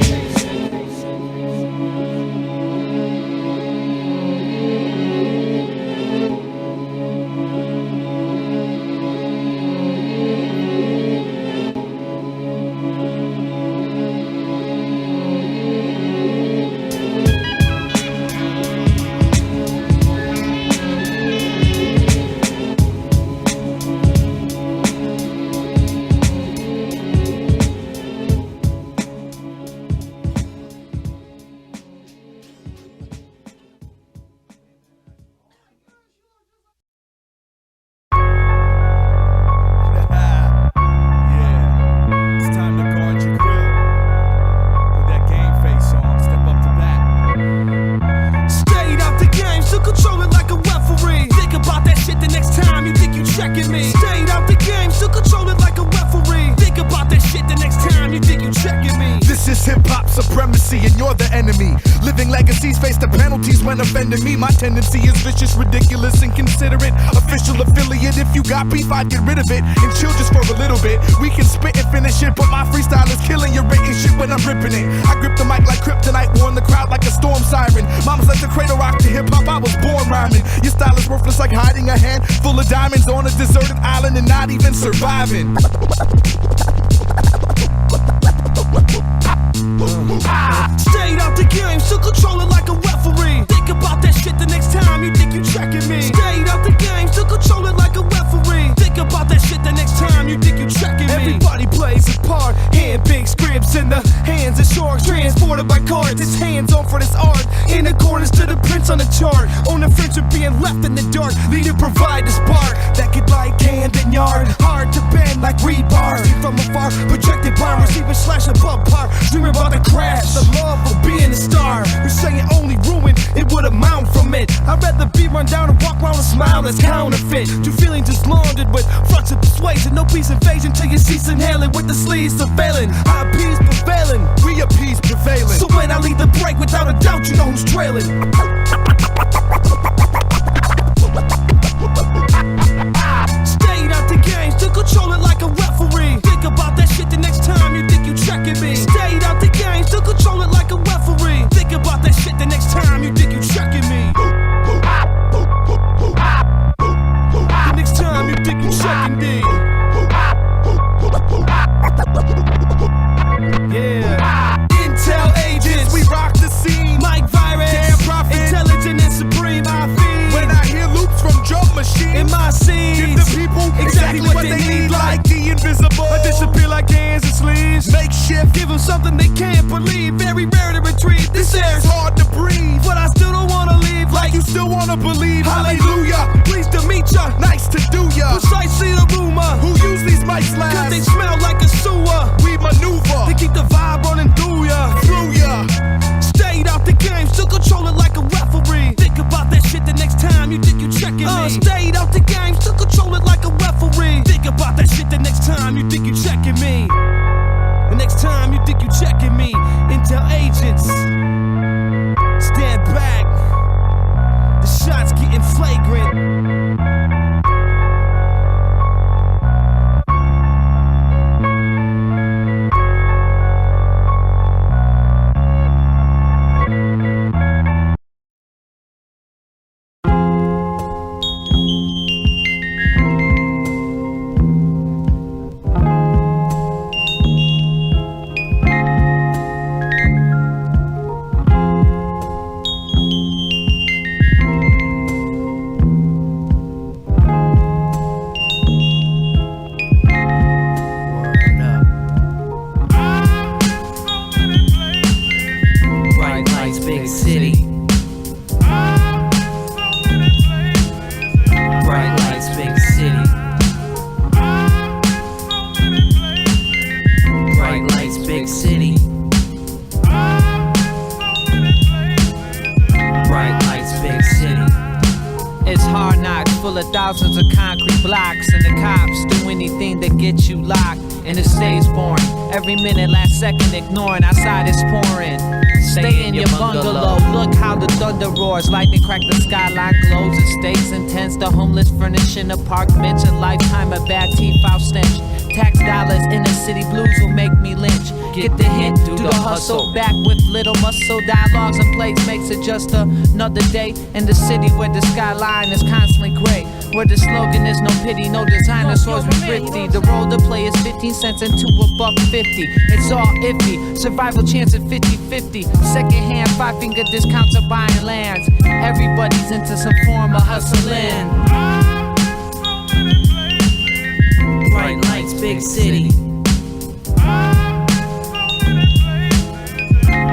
Offending me, my tendency is vicious, ridiculous, inconsiderate. Official affiliate, if you got beef, I'd get rid of it and chill just for a little bit. We can spit and finish it, but my freestyle is killing your written shit when I'm ripping it. I grip the mic like kryptonite, warn the crowd like a storm siren. Mama's like the cradle rock to hip hop, I was born rhyming. Your style is worthless like hiding a hand full of diamonds on a deserted island and not even surviving. Stayed out the game, still control it like a referee. Think about that shit the next time you think you checking me. Stayed out the game, still control it like a referee. Think about that shit the next time you think you checking me. Everybody plays a part, hand big scripts in the hands of sharks, transported by cards. It's hands on for this art, in accordance to the prints on the chart. On the fence of being left in the dark, leader provide the spark that could light hand and yard. Hard to bend like rebar, see from afar, projected by receiver slash above par. Dreaming about the crash, the love of being a star. We're saying only ruin, it would amount from it. I'd rather be run down and walk around and smile that's counterfeit. Two feelings just laundered with fronts of persuasion. No peace invasion till you cease inhaling with the sleeves surveilling. I appease prevailing, we appease prevailing. So when I lead the break, without a doubt you know who's trailing. Stayed out the game, still control it like a referee. Think about that shit the next time you think you checking me. Stayed out the game, still control it like a referee. Think about that shit the next time you think you checking me. The next time you think you checking me. Yeah. Intel agents, we rock the scene. Mike Virus, damn prophet, intelligent and supreme. I feel when I hear loops from drum machines in my scenes. Give the people exactly what they need, like the invisible. I disappear like hands and sleeves. Makeshift, give them something they can't believe. Very rare to retrieve. This air's hard to breathe, but I still don't wanna leave. Like you still wanna believe. Hallelujah, pleased to meet ya. Nice to do ya. Precisely the rumor. Who use these mics last? Cause they smell like a sewer. We maneuver to keep the vibe running through ya. Through ya. Stayed out the game, still control it like a referee. Think about that shit the next time you think you checking me. Stayed out the game, still control it like a referee. Think about that shit the next time you think you checking me. The next time you think you checking me. Intel agents, stand back. The shots getting flagrant. thousands of concrete blocks, and the cops do anything to get you locked. And it stays boring. Every minute, last second, ignoring. Outside it's pouring. Stay in your bungalow. Look how the thunder roars. Lightning crack the skyline, glows. It stays intense. The homeless furnishing a park bench. A lifetime of bad teeth out stench. Tax dollars, inner city blues will make me lynch. Get the hint, do the hustle. Back with little muscle. Dialogues and plays makes it just another day in the city where the skyline is constantly gray. Where the slogan is no pity, no dinosaurs with thrifty. The role to play is 15 cents into $1.50. It's all iffy. Survival chance at 50-50. Secondhand 5-finger discounts of buying lands. Everybody's into some form of hustling. Bright lights, big city.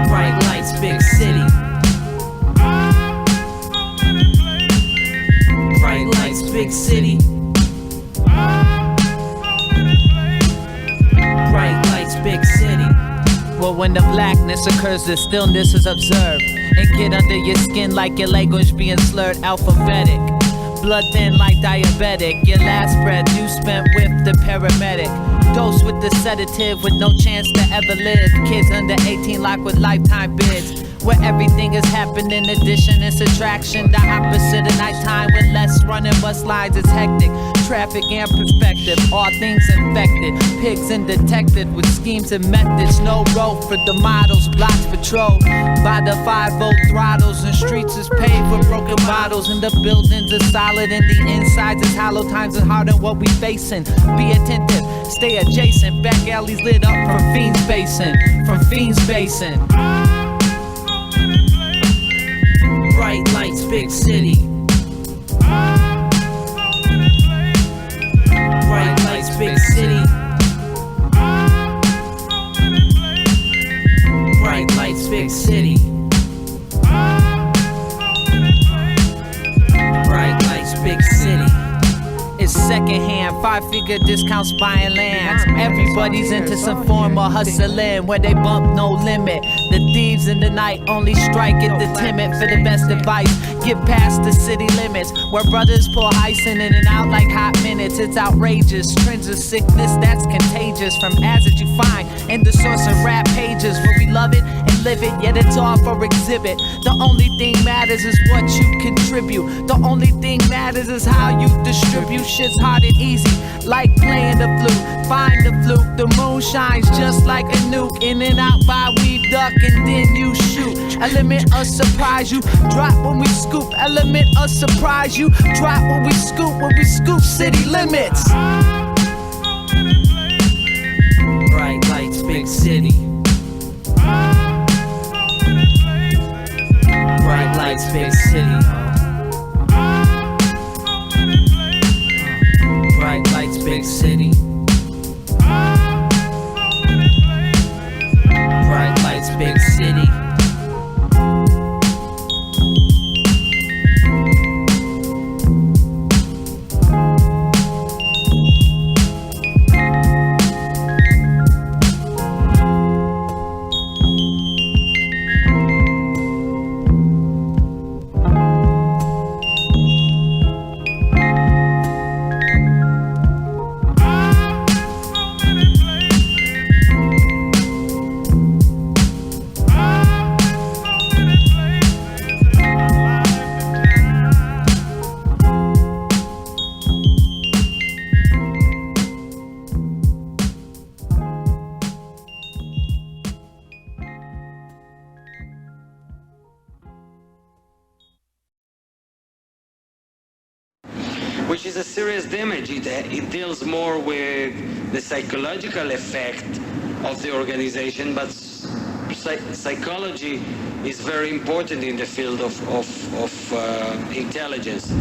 Bright lights, big city. Bright lights, big city. Bright lights, big city. Well, when the blackness occurs, the stillness is observed. And get under your skin like your language being slurred. Alphabetic. Blood thin like diabetic. Your last breath you spent with the paramedic. Dose with the sedative with no chance to ever live. Kids under 18 locked with lifetime bids. Where everything is happening, addition and subtraction. The opposite of nighttime with less running bus lines. It's hectic, traffic and perspective. All things infected, pigs and detected with schemes and methods. No road for the models, blocks patrolled by the 5-volt throttles. And streets is paved with broken bottles. And the buildings are solid and the insides is hollow. Times is hard than what we facing. Be attentive, stay adjacent. Back alleys lit up from Fiends Basin. From Fiends Basin. Bright lights, big city. Bright lights, big city. Bright lights, big city. Bright lights, big city. It's secondhand, 5-figure discounts buying lands. Everybody's into some form of hustling where they bump no limit. The thieves in the night only strike at the timid for the best advice. Get past the city limits where brothers pour ice in and out like hot minutes. It's outrageous. Trends of sickness that's contagious from acid you find in the source of rap pages where we love it and live it, yet it's all for exhibit. The only thing matters is what you contribute. The only thing matters is how you distribute. Shit's hard and easy, like playing the flute. Find the fluke, the moon shines just like a nuke. In and out by we duck and then you shoot. Element of surprise you, drop when we scoop. Element of surprise you, drop when we scoop city limits. Bright lights, big city. Bright lights, big city. Bright lights, big city. Bright lights, big city. Which is a serious damage. It deals more with the psychological effect of the organization, but psychology is very important in the field of intelligence.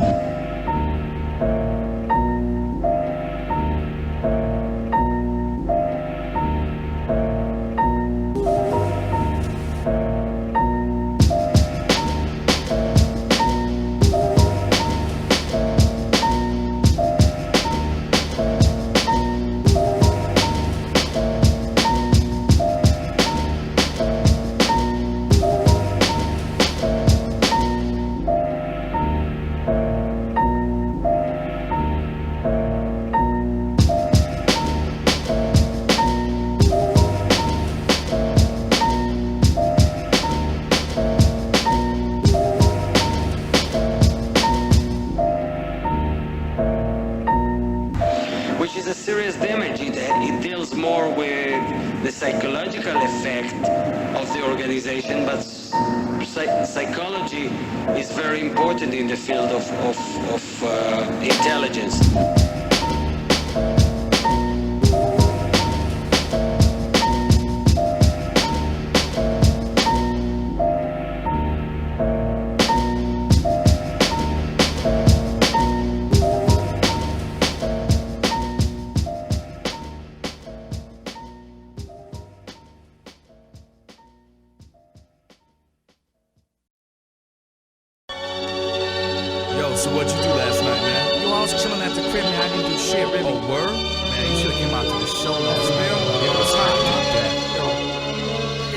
a serious damage. It deals more with the psychological effect of the organization, but psychology is very important in the field of intelligence. So what'd you do last night, man? Yo, I was chilling at the crib, man. I didn't do shit, really. Oh, word? Man, you should've came out to the show last night. It was hot.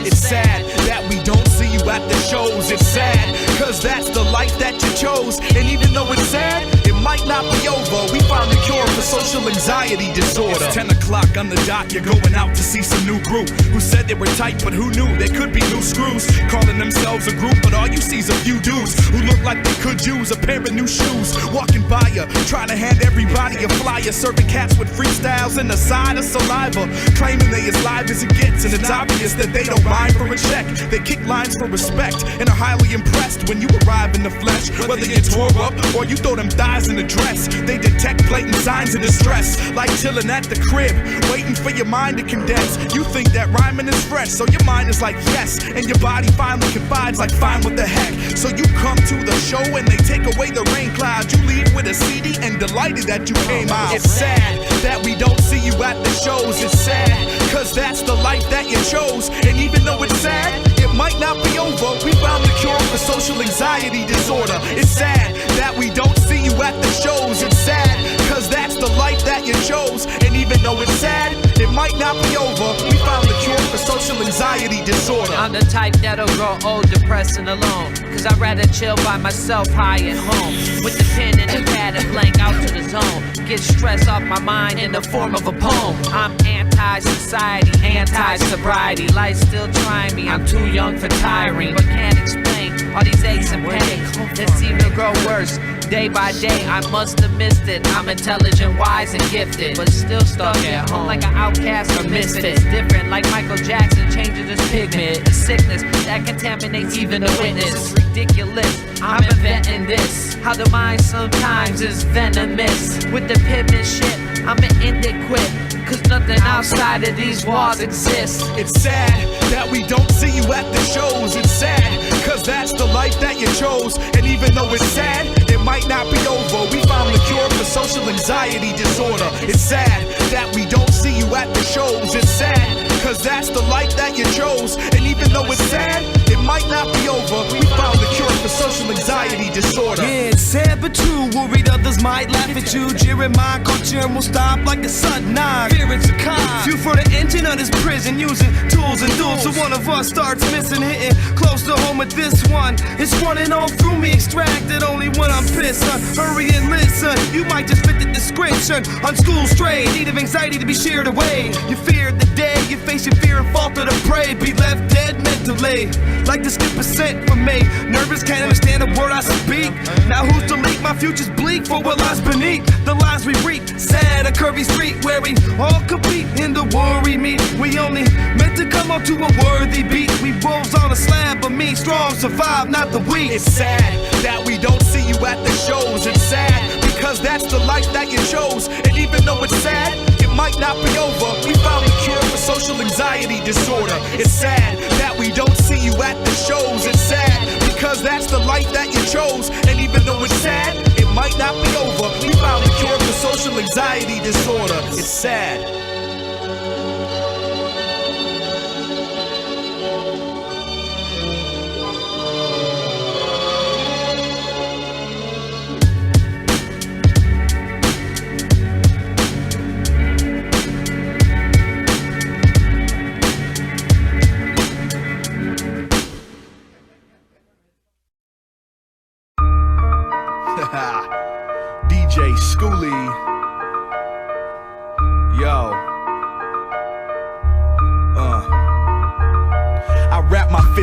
It's sad that we don't see you at the shows. It's sad, cause that's the life that you chose. And even though it's sad, it might not be over. We found a cure for social anxiety disorder. It's 10 o'clock on the dot, you're going out to see some new group who said they were tight, but who knew they could be loose screws. Calling themselves a group, but all you see's a few dudes who look like they could use a pair of new shoes. Walking by you, trying to hand everybody a flyer, serving cats with freestyles and a side of saliva, claiming they as live as it gets. And it's obvious that they don't rhyme for a check. They kick lines for respect and are highly impressed when you arrive in the flesh. Whether you tore up or you throw them thighs in a dress, they detect blatant signs of distress, like chilling at the crib, waiting for your mind to condense. You think that rhyming is fresh, so your mind is like yes, and your body finally confides like fine, what the heck. So you come to the show and they take away the rain clouds. You leave with a CD and delighted that you came out. It's sad that we don't see you at the shows. It's sad, cause that's the life that you chose. And even though it's sad, it might not be over. We found the cure for social anxiety disorder. It's sad that we don't see you at the shows. It's sad, cause that's the life that you chose. And even though it's sad, it might not be over. We found the cure for social anxiety disorder. I'm the type that'll grow old, depressed and alone, cause I'd rather chill by myself high at home, with the pen and the pad and blank out to the zone. Get stress off my mind in the form of a poem. I'm anti-society, anti-sobriety. Life's still trying me, I'm too young for tiring, but can't explain all these aches and pains. It seems to grow worse day by day. I must have missed it. I'm intelligent, wise, and gifted, but still stuck at home like an outcast or misfit. Different like Michael Jackson changes his pigment. A sickness that contaminates even the witness. It's ridiculous, I'm inventing this. How the mind sometimes is venomous. With the penmanship, I'ma end it quick, cause nothing outside of these walls exists. It's sad that we don't see you at the shows. It's sad, cause that's the life that you chose. And even though it's sad, it might not be over. We found the cure for social anxiety disorder. It's sad that we don't see you at the shows. It's sad, cause that's the life that you chose. And even though it's sad, it might not be over. We found the cure for social anxiety disorder. Yeah, it's sad but true. Worried others might laugh at you. Jeering my culture and will stop like a sudden knock. Fear it's a con. Fuel for the engine of this prison, using tools and duels. So one of us starts missing, hitting close to home with this one. It's running all through me, extracted only when I'm pissed, son. Hurry and listen, you might just fit the description. Unschooled stray, need of anxiety to be sheared away. You fear the day, you face your fear and falter to pray. Be left dead mentally, like to skip a cent for me. Nervous, can't understand a word I speak. Now who's to leak? My future's bleak for what lies beneath the lies we reap. Sad, a curvy street where we all compete in the war we meet. We only meant to come up to a worthy beat. We wolves on a slab, but me strong survive, not the weak. It's sad that we don't see you at the shows. It's sad, because that's the life that you chose. And even though it's sad, it might not be over. We found the cure for social anxiety disorder. It's sad that we don't see you at the shows. It's sad, because that's the life that you chose. And even though it's sad, it might not be over. We found the cure for social anxiety disorder. It's sad. DJ Schoolie. Yo.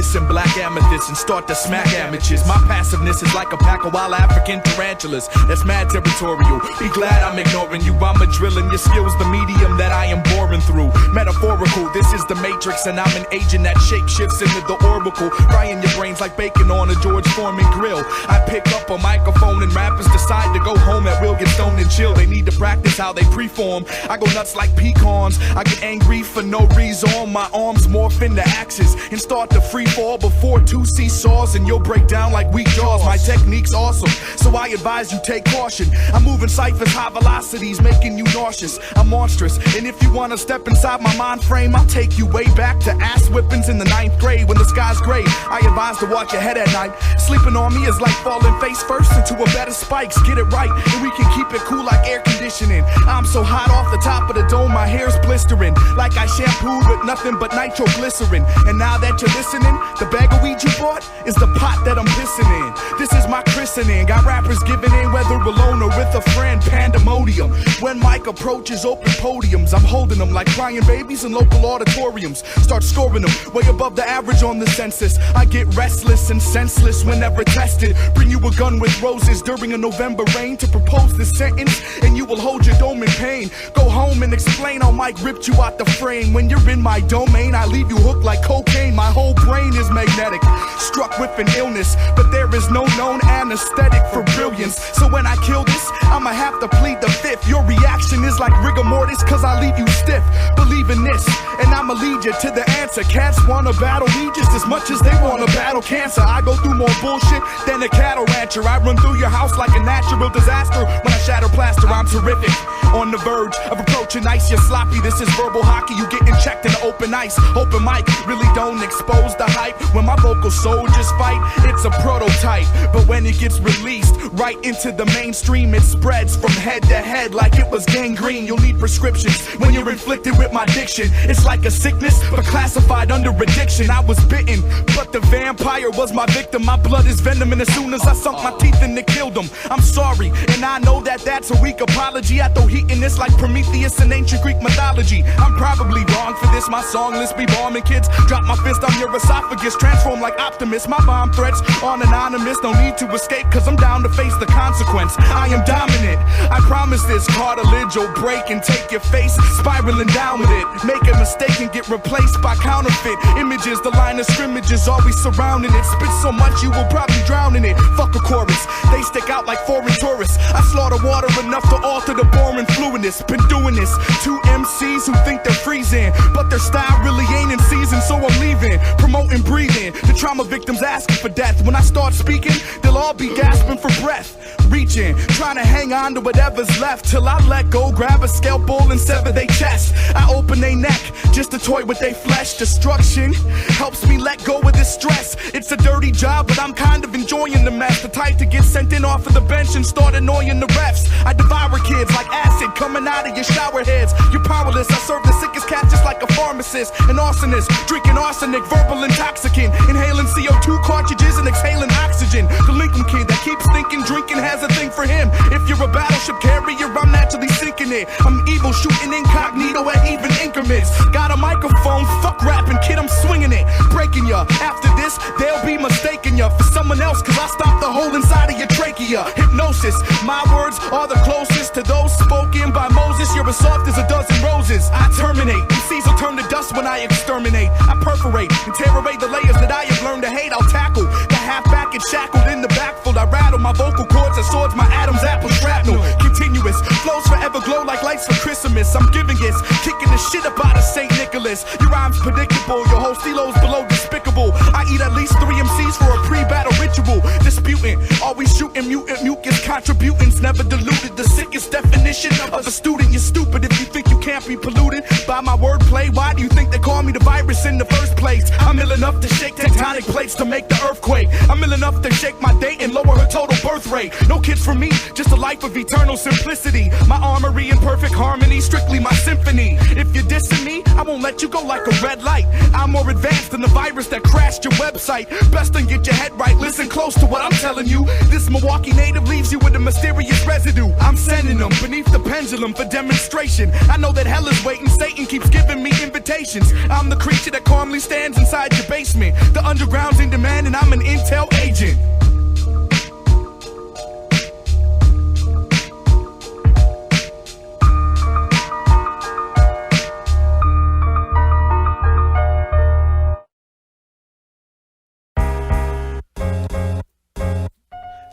fists and black amethysts and start to smack amateurs. My passiveness is like a pack of wild African tarantulas. That's mad territorial. Be glad I'm ignoring you. I'm a drilling your skills, the medium that I am boring through. Metaphorical, this is the matrix, and I'm an agent that shape shifts into the orbital. Frying your brains like bacon on a George Foreman grill. I pick up a microphone and rappers decide to go home at will, get stoned and chill. They need to practice how they preform. I go nuts like pecans. I get angry for no reason. My arms morph into axes and start to free fall before 2 seesaws, and you'll break down like weak jaws. My technique's awesome, so I advise you take caution. I'm moving ciphers, high velocities, making you nauseous. I'm monstrous, and if you wanna step inside my mind frame, I'll take you way back to ass whippings in the 9th grade when the sky's gray. I advise to watch your head at night. Sleeping on me is like falling face first into a bed of spikes. Get it right, and we can keep it cool like air conditioning. I'm so hot off the top of the dome, my hair's blistering like I shampooed with nothing but nitroglycerin. And now that you're listening, the bag of weed you bought is the pot that I'm pissing in. This is my christening. Got rappers giving in whether alone or with a friend. Pandemonium. When Mike approaches open podiums, I'm holding them like crying babies in local auditoriums. Start scoring them way above the average on the census. I get restless and senseless whenever tested. Bring you a gun with roses during a November rain to propose this sentence, and you will hold your dome in pain. Go home and explain how Mike ripped you out the frame. When you're in my domain, I leave you hooked like cocaine. My whole brain is magnetic, struck with an illness, but there is no known anesthetic for brilliance. So when I kill this, I'ma have to plead the fifth. Your reaction is like rigor mortis, cause I leave you stiff. Believe in this, and I'ma lead you to the answer. Cats wanna battle me just as much as they wanna battle cancer. I go through more bullshit than a cattle rancher. I run through your house like a natural disaster. When I shatter plaster, I'm terrific. On the verge of approaching ice, you're sloppy. This is verbal hockey, you getting checked in the open ice. Open mic, really don't expose the hype. When my vocal soldiers fight, it's a prototype. But when it gets released right into the mainstream, it spreads from head to head like it was gangrene. You'll need prescriptions when you're inflicted with my diction. It's like a sickness, but classified under addiction. I was bitten, but the vampire was my victim. My blood is venom, and as soon as I sunk my teeth in, it killed him. I'm sorry, and I know that that's a weak apology. I throw heat in this like Prometheus in ancient Greek mythology. I'm probably wrong for this, my song list be bombing kids. Drop my fist on your esophagus, transform like Optimus. My bomb threats on anonymous, no need to escape, cause I'm down to face the consequence. I am dominant, I promise this cartilage will break and take your face spiraling down with it. Make a mistake and get replaced by counterfeit images. The line of scrimmage is always surrounding it. Spit so much you will probably drown in it. Fuck a chorus, they stick out like foreign tourists. I slaughter water enough to alter the boring fluidness. Been doing this, 2 MCs who think they're freezing, but their style really ain't in season, so I'm leaving. Promoting breathing, the trauma victims asking for death. When I start speaking, they'll all be gasping for breath. Reaching, trying to hang on to whatever's left, till I let go, grab a scalpel and sever their chest. I open their neck, just to toy with their flesh. Destruction helps me let go of this stress. It's a dirty job, but I'm kind of enjoying the mess. The type to get sent in off of the bench and start annoying the refs. I devour kids like acid coming out of your shower heads. You're powerless, I serve the sickest cat just like a pharmacist. An arsonist, drinking arsenic, verbal intoxicant, inhaling CO2 cartridges and exhaling oxygen. Delinquent kid that keeps thinking drinking has a thing for him. If you're a battleship carrier, I'm naturally sinking it. I'm evil, shooting incognito at even increments. Got a microphone, fuck rapping, kid, I'm swinging it. Breaking ya, after this, they'll be mistaking ya for someone else, cause I stopped the hole inside of your trachea. Hypnosis, my words are the closest to those spoken by Moses. You're as soft as a dozen roses. I terminate, MCs will turn to dust when I exterminate. I perforate and tear away the layers that I have learned to hate. I'll tackle the half-back and shackled in the backfold. I rattle my vocal cords as swords, my atoms, apple shrapnel. Continuous, flows forever glow like lights for Christmas. I'm giving it, kicking the shit up out of St. Nicholas. Your rhymes predictable, your whole stilo's below despicable. I eat at least 3 MCs for a pre-battle ritual. Disputing, always shooting mutant mucus contributants. Never diluted, the sickest definition of a student. You're stupid if you think you can't be polluted by my wordplay. Why do you think they call me the virus in the first place? I'm ill enough to shake tectonic plates to make the earthquake. I'm ill enough to shake my date and lower her total birth rate. No kids for me, just a life of eternal simplicity. My armory and perfect harmony, strictly my symphony. If you're dissing me, I won't let you go like a red light. I'm more advanced than the virus that crashed your website. Best to get your head right, listen close to what I'm telling you. This Milwaukee native leaves you with a mysterious residue. I'm sending them beneath the pendulum for demonstration. I know that hell is waiting, Satan keeps giving me invitations. I'm the creature that calmly stands inside your basement. The underground's in demand and I'm an intel agent.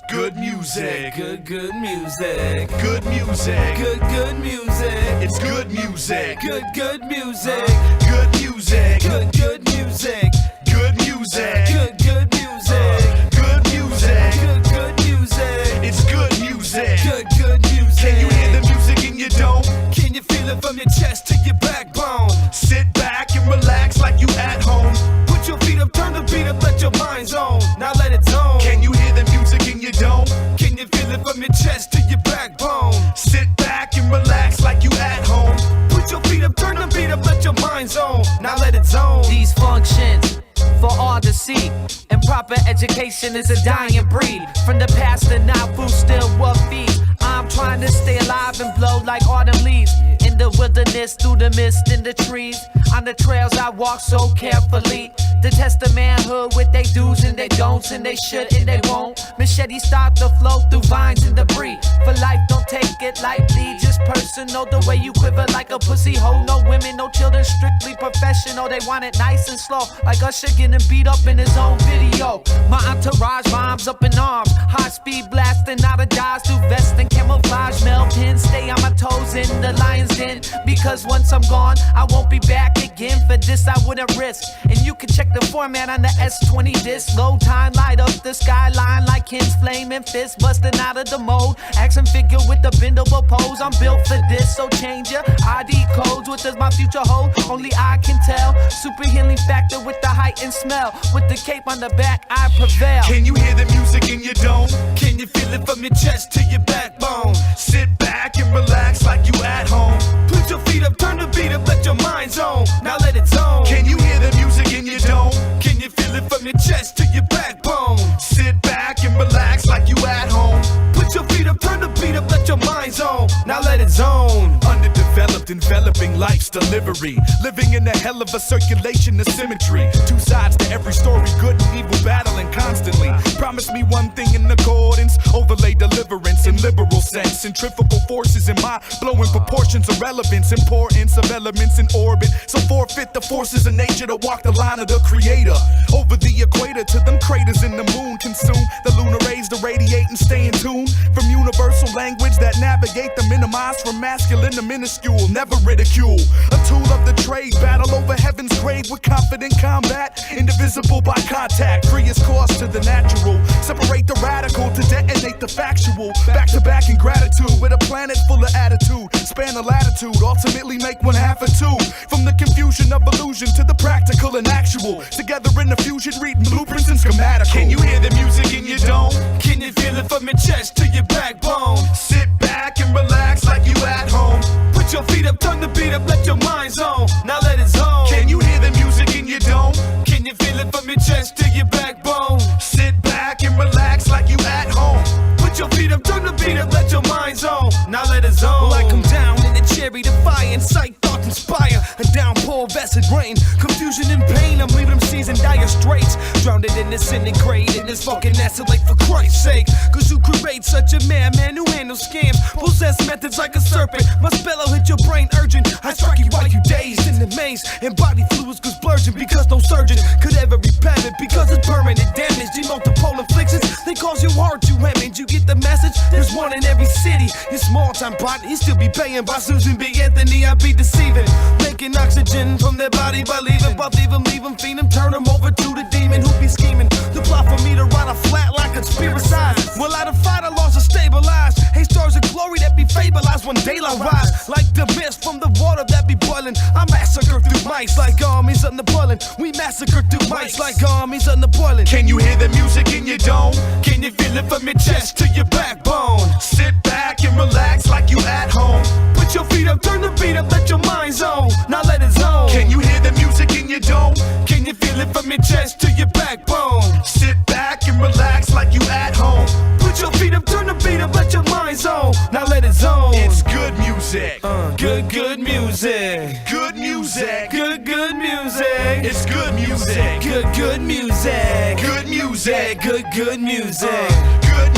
Good music, Good music. good music, Good music. it's good music, Good music. good music, Good music. good music, Good music. good music, Good music. it's good music. Good music. Can you hear the music in your dome? Can you feel it from your chest to your backbone? Sit back and relax like you at home. Put your feet up, turn the beat up, let your mind zone. Now let it zone. Can you hear the music in your dome? Can you feel it from your chest to your backbone? Sit back and relax like you at home. Put your feet up, turn the beat up, let your mind zone. Now let it zone. These functions for all to see. Improper education is a dying breed. From the past to now, food still what feeds. I'm trying to stay alive and blow like autumn leaves. In the wilderness, through the mist in the trees. On the trails I walk so carefully. To test the manhood with they do's and they don'ts, and they should and they won't. Machete start to flow through vines and debris. For life, don't take it lightly, just personal. The way you quiver like a pussy hole. No women, no children, strictly professional. They want it nice and slow, like Usher getting beat up in his own video. My entourage bombs up in arms, high speed blasting out of Dodge through vest and camouflage. Mel pins, stay on my toes in the lion's den. Because once I'm gone, I won't be back again. For this I wouldn't risk. And you can check the format on the S20 disc. Low time, light up the skyline like Ken's flaming fist, busting out of the mold. Action figure with the bendable pose. I'm built for this, so change your ID codes. What does my future hold? Only I can tell. Super healing factor with the height and smell. With the cape on the back, I prevail. Can you hear the music in your dome? Can you feel it from your chest to your backbone? Sit back and relax like you at home. Put your feet up, turn the beat up, let your mind zone. Now let it zone. Can you hear the music in your dome? Can you feel it from your chest to your backbone? Sit back and relax like you at home. Put your feet up, turn the beat up, let your mind zone. Now let it zone. Underdeveloped, enveloping life's delivery. Living in a hell of a circulation of symmetry. Two sides to every story, good and evil battling constantly. Promise me one thing in accordance. Overlay deliverance in liberal sense. Centrifugal forces in my blowing proportions of relevance. Importance of elements in orbit. So forfeit the forces of nature to walk the line of the creator. Over the equator to them craters in the moon. Consume the lunar rays to radiate and stay in tune. From universal language that navigate the minimized from masculine to minuscule. Never ridicule. A tool of the trade. Battle over heaven's grave with confident combat. Indivisible by contact. Free as course to the natural. Separate the radical to detonate the factual. Back to back in gratitude with a planet full of attitude. Span the latitude. Ultimately make one half or two. From the confusion of illusion to the practical and actual. Together in the fusion, reading blueprints and schematical. Can you hear the music in your dome? Can you feel it from your chest to your backbone? Sit back and relax like you at home. Put your feet up, turn the beat up, let your mind zone. Now let it zone. Can you hear the music in your dome? Can you feel it from your chest to your backbone? Sit back and relax like you at home. Put your feet up, turn the beat up, let your mind zone. Now let it zone. Well, I come down in the cherry to fire, incite, thoughts inspire. A downpour of acid rain, confusion and pain. I'm leaving them seas in dire straits. Drowned in this disintegrate in this fucking acid lake for Christ's sake. Cause who creates such a madman who handles scams? Possess methods like a serpent. My spell will hit your brain urgent. I strike you while you dazed in the maze. And body fluids goes splurging because no surgeon could ever repair it. Because it's permanent damage. The multiple afflictions, they cause you heart to hemorrhage. You get the message? There's one in every city. Your small time pot, he still be paying by Susan B. Anthony. I be deceiving. Making oxygen from their body by leaving. But leave them, feed them, turn them over to the demon who be scheming. The plot for me to ride a flat like conspiracize. Well, I defy the laws to stabilize. Hey, stars of glory that be fableized. One day I rise like the mist from the water that be boiling. I massacre through mice like armies on the boiling. We massacre through mice like armies on the boiling. Can you hear the music in your dome? Can you feel it from your chest to your backbone? Sit back and relax like you at home. Put your music. Good music. Good music. Good music. It's good music. Good music. Good music. Good music. Good